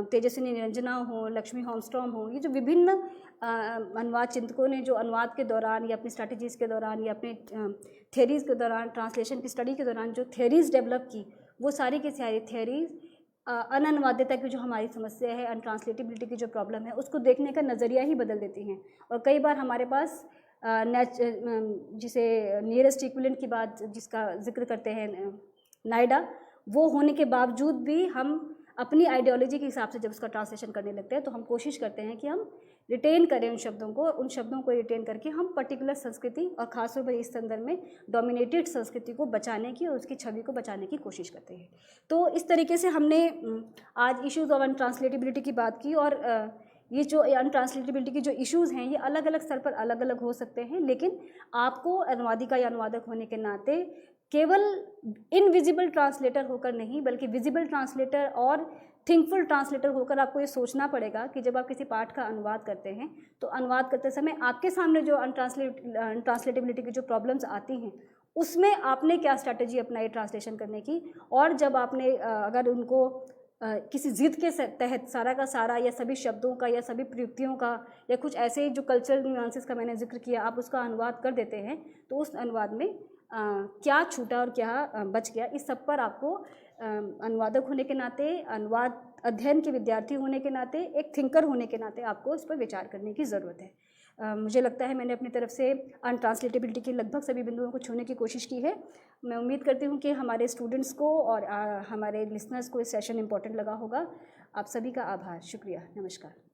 तेजस्विनी निरंजना हो, लक्ष्मी होमस्ट्रॉम हो, ये जो विभिन्न अनुवाद चिंतकों ने जो अनुवाद के दौरान या अपनी स्ट्रैटेजीज़ के दौरान या अपने थियरीज़ के दौरान, ट्रांसलेशन की स्टडी के दौरान जो थियरीज़ डेवलप की, वो सारी की सारी थियरीज़ अनअनुवाद्यता की जो हमारी समस्या है, अनट्रांसलेटेबिलिटी की जो प्रॉब्लम है, उसको देखने का नज़रिया ही बदल देती हैं। और कई बार हमारे पास जिसे नियरेस्ट इक्विवेलेंट की बात जिसका जिक्र करते हैं नायडा, वो होने के बावजूद भी हम अपनी आइडियोलॉजी के हिसाब से जब उसका ट्रांसलेशन करने लगते हैं तो हम कोशिश करते हैं कि हम रिटेन करें उन शब्दों को रिटेन करके हम पर्टिकुलर संस्कृति और ख़ासतौर पर इस संदर्भ में डोमिनेटेड संस्कृति को बचाने की और उसकी छवि को बचाने की कोशिश करते हैं। तो इस तरीके से हमने आज इश्यूज़ ऑफ अनट्रांसलेटेबिलिटी की बात की, और ये जो अनट्रांसलेटेबिलिटी के जो इश्यूज़ हैं ये अलग अलग स्तर पर अलग अलग हो सकते हैं, लेकिन आपको अनुवादिका या अनुवादक होने के नाते केवल इनविजिबल ट्रांसलेटर होकर नहीं, बल्कि विजिबल ट्रांसलेटर और थिंकफुल ट्रांसलेटर होकर आपको ये सोचना पड़ेगा कि जब आप किसी पाठ का अनुवाद करते हैं तो अनुवाद करते समय आपके सामने जो अनट्रांसलेटेबिलिटी की जो प्रॉब्लम्स आती हैं उसमें आपने क्या स्ट्रैटेजी अपनाई ट्रांसलेशन करने की, और जब आपने अगर उनको किसी जिद के तहत सारा का सारा या सभी शब्दों का या सभी प्रयुक्तियों का या कुछ ऐसे जो कल्चरल न्यूएंसेस का मैंने जिक्र किया, आप उसका अनुवाद कर देते हैं, तो उस अनुवाद में क्या छूटा और क्या बच गया, इस सब पर आपको अनुवादक होने के नाते, अनुवाद अध्ययन के विद्यार्थी होने के नाते, एक थिंकर होने के नाते आपको इस पर विचार करने की ज़रूरत है। मुझे लगता है मैंने अपनी तरफ से अनट्रांसलेटेबिलिटी के लगभग सभी बिंदुओं को छूने की कोशिश की है। मैं उम्मीद करती हूँ कि हमारे स्टूडेंट्स को और हमारे लिसनर्स को इस सेशन इम्पोर्टेंट लगा होगा। आप सभी का आभार, शुक्रिया, नमस्कार।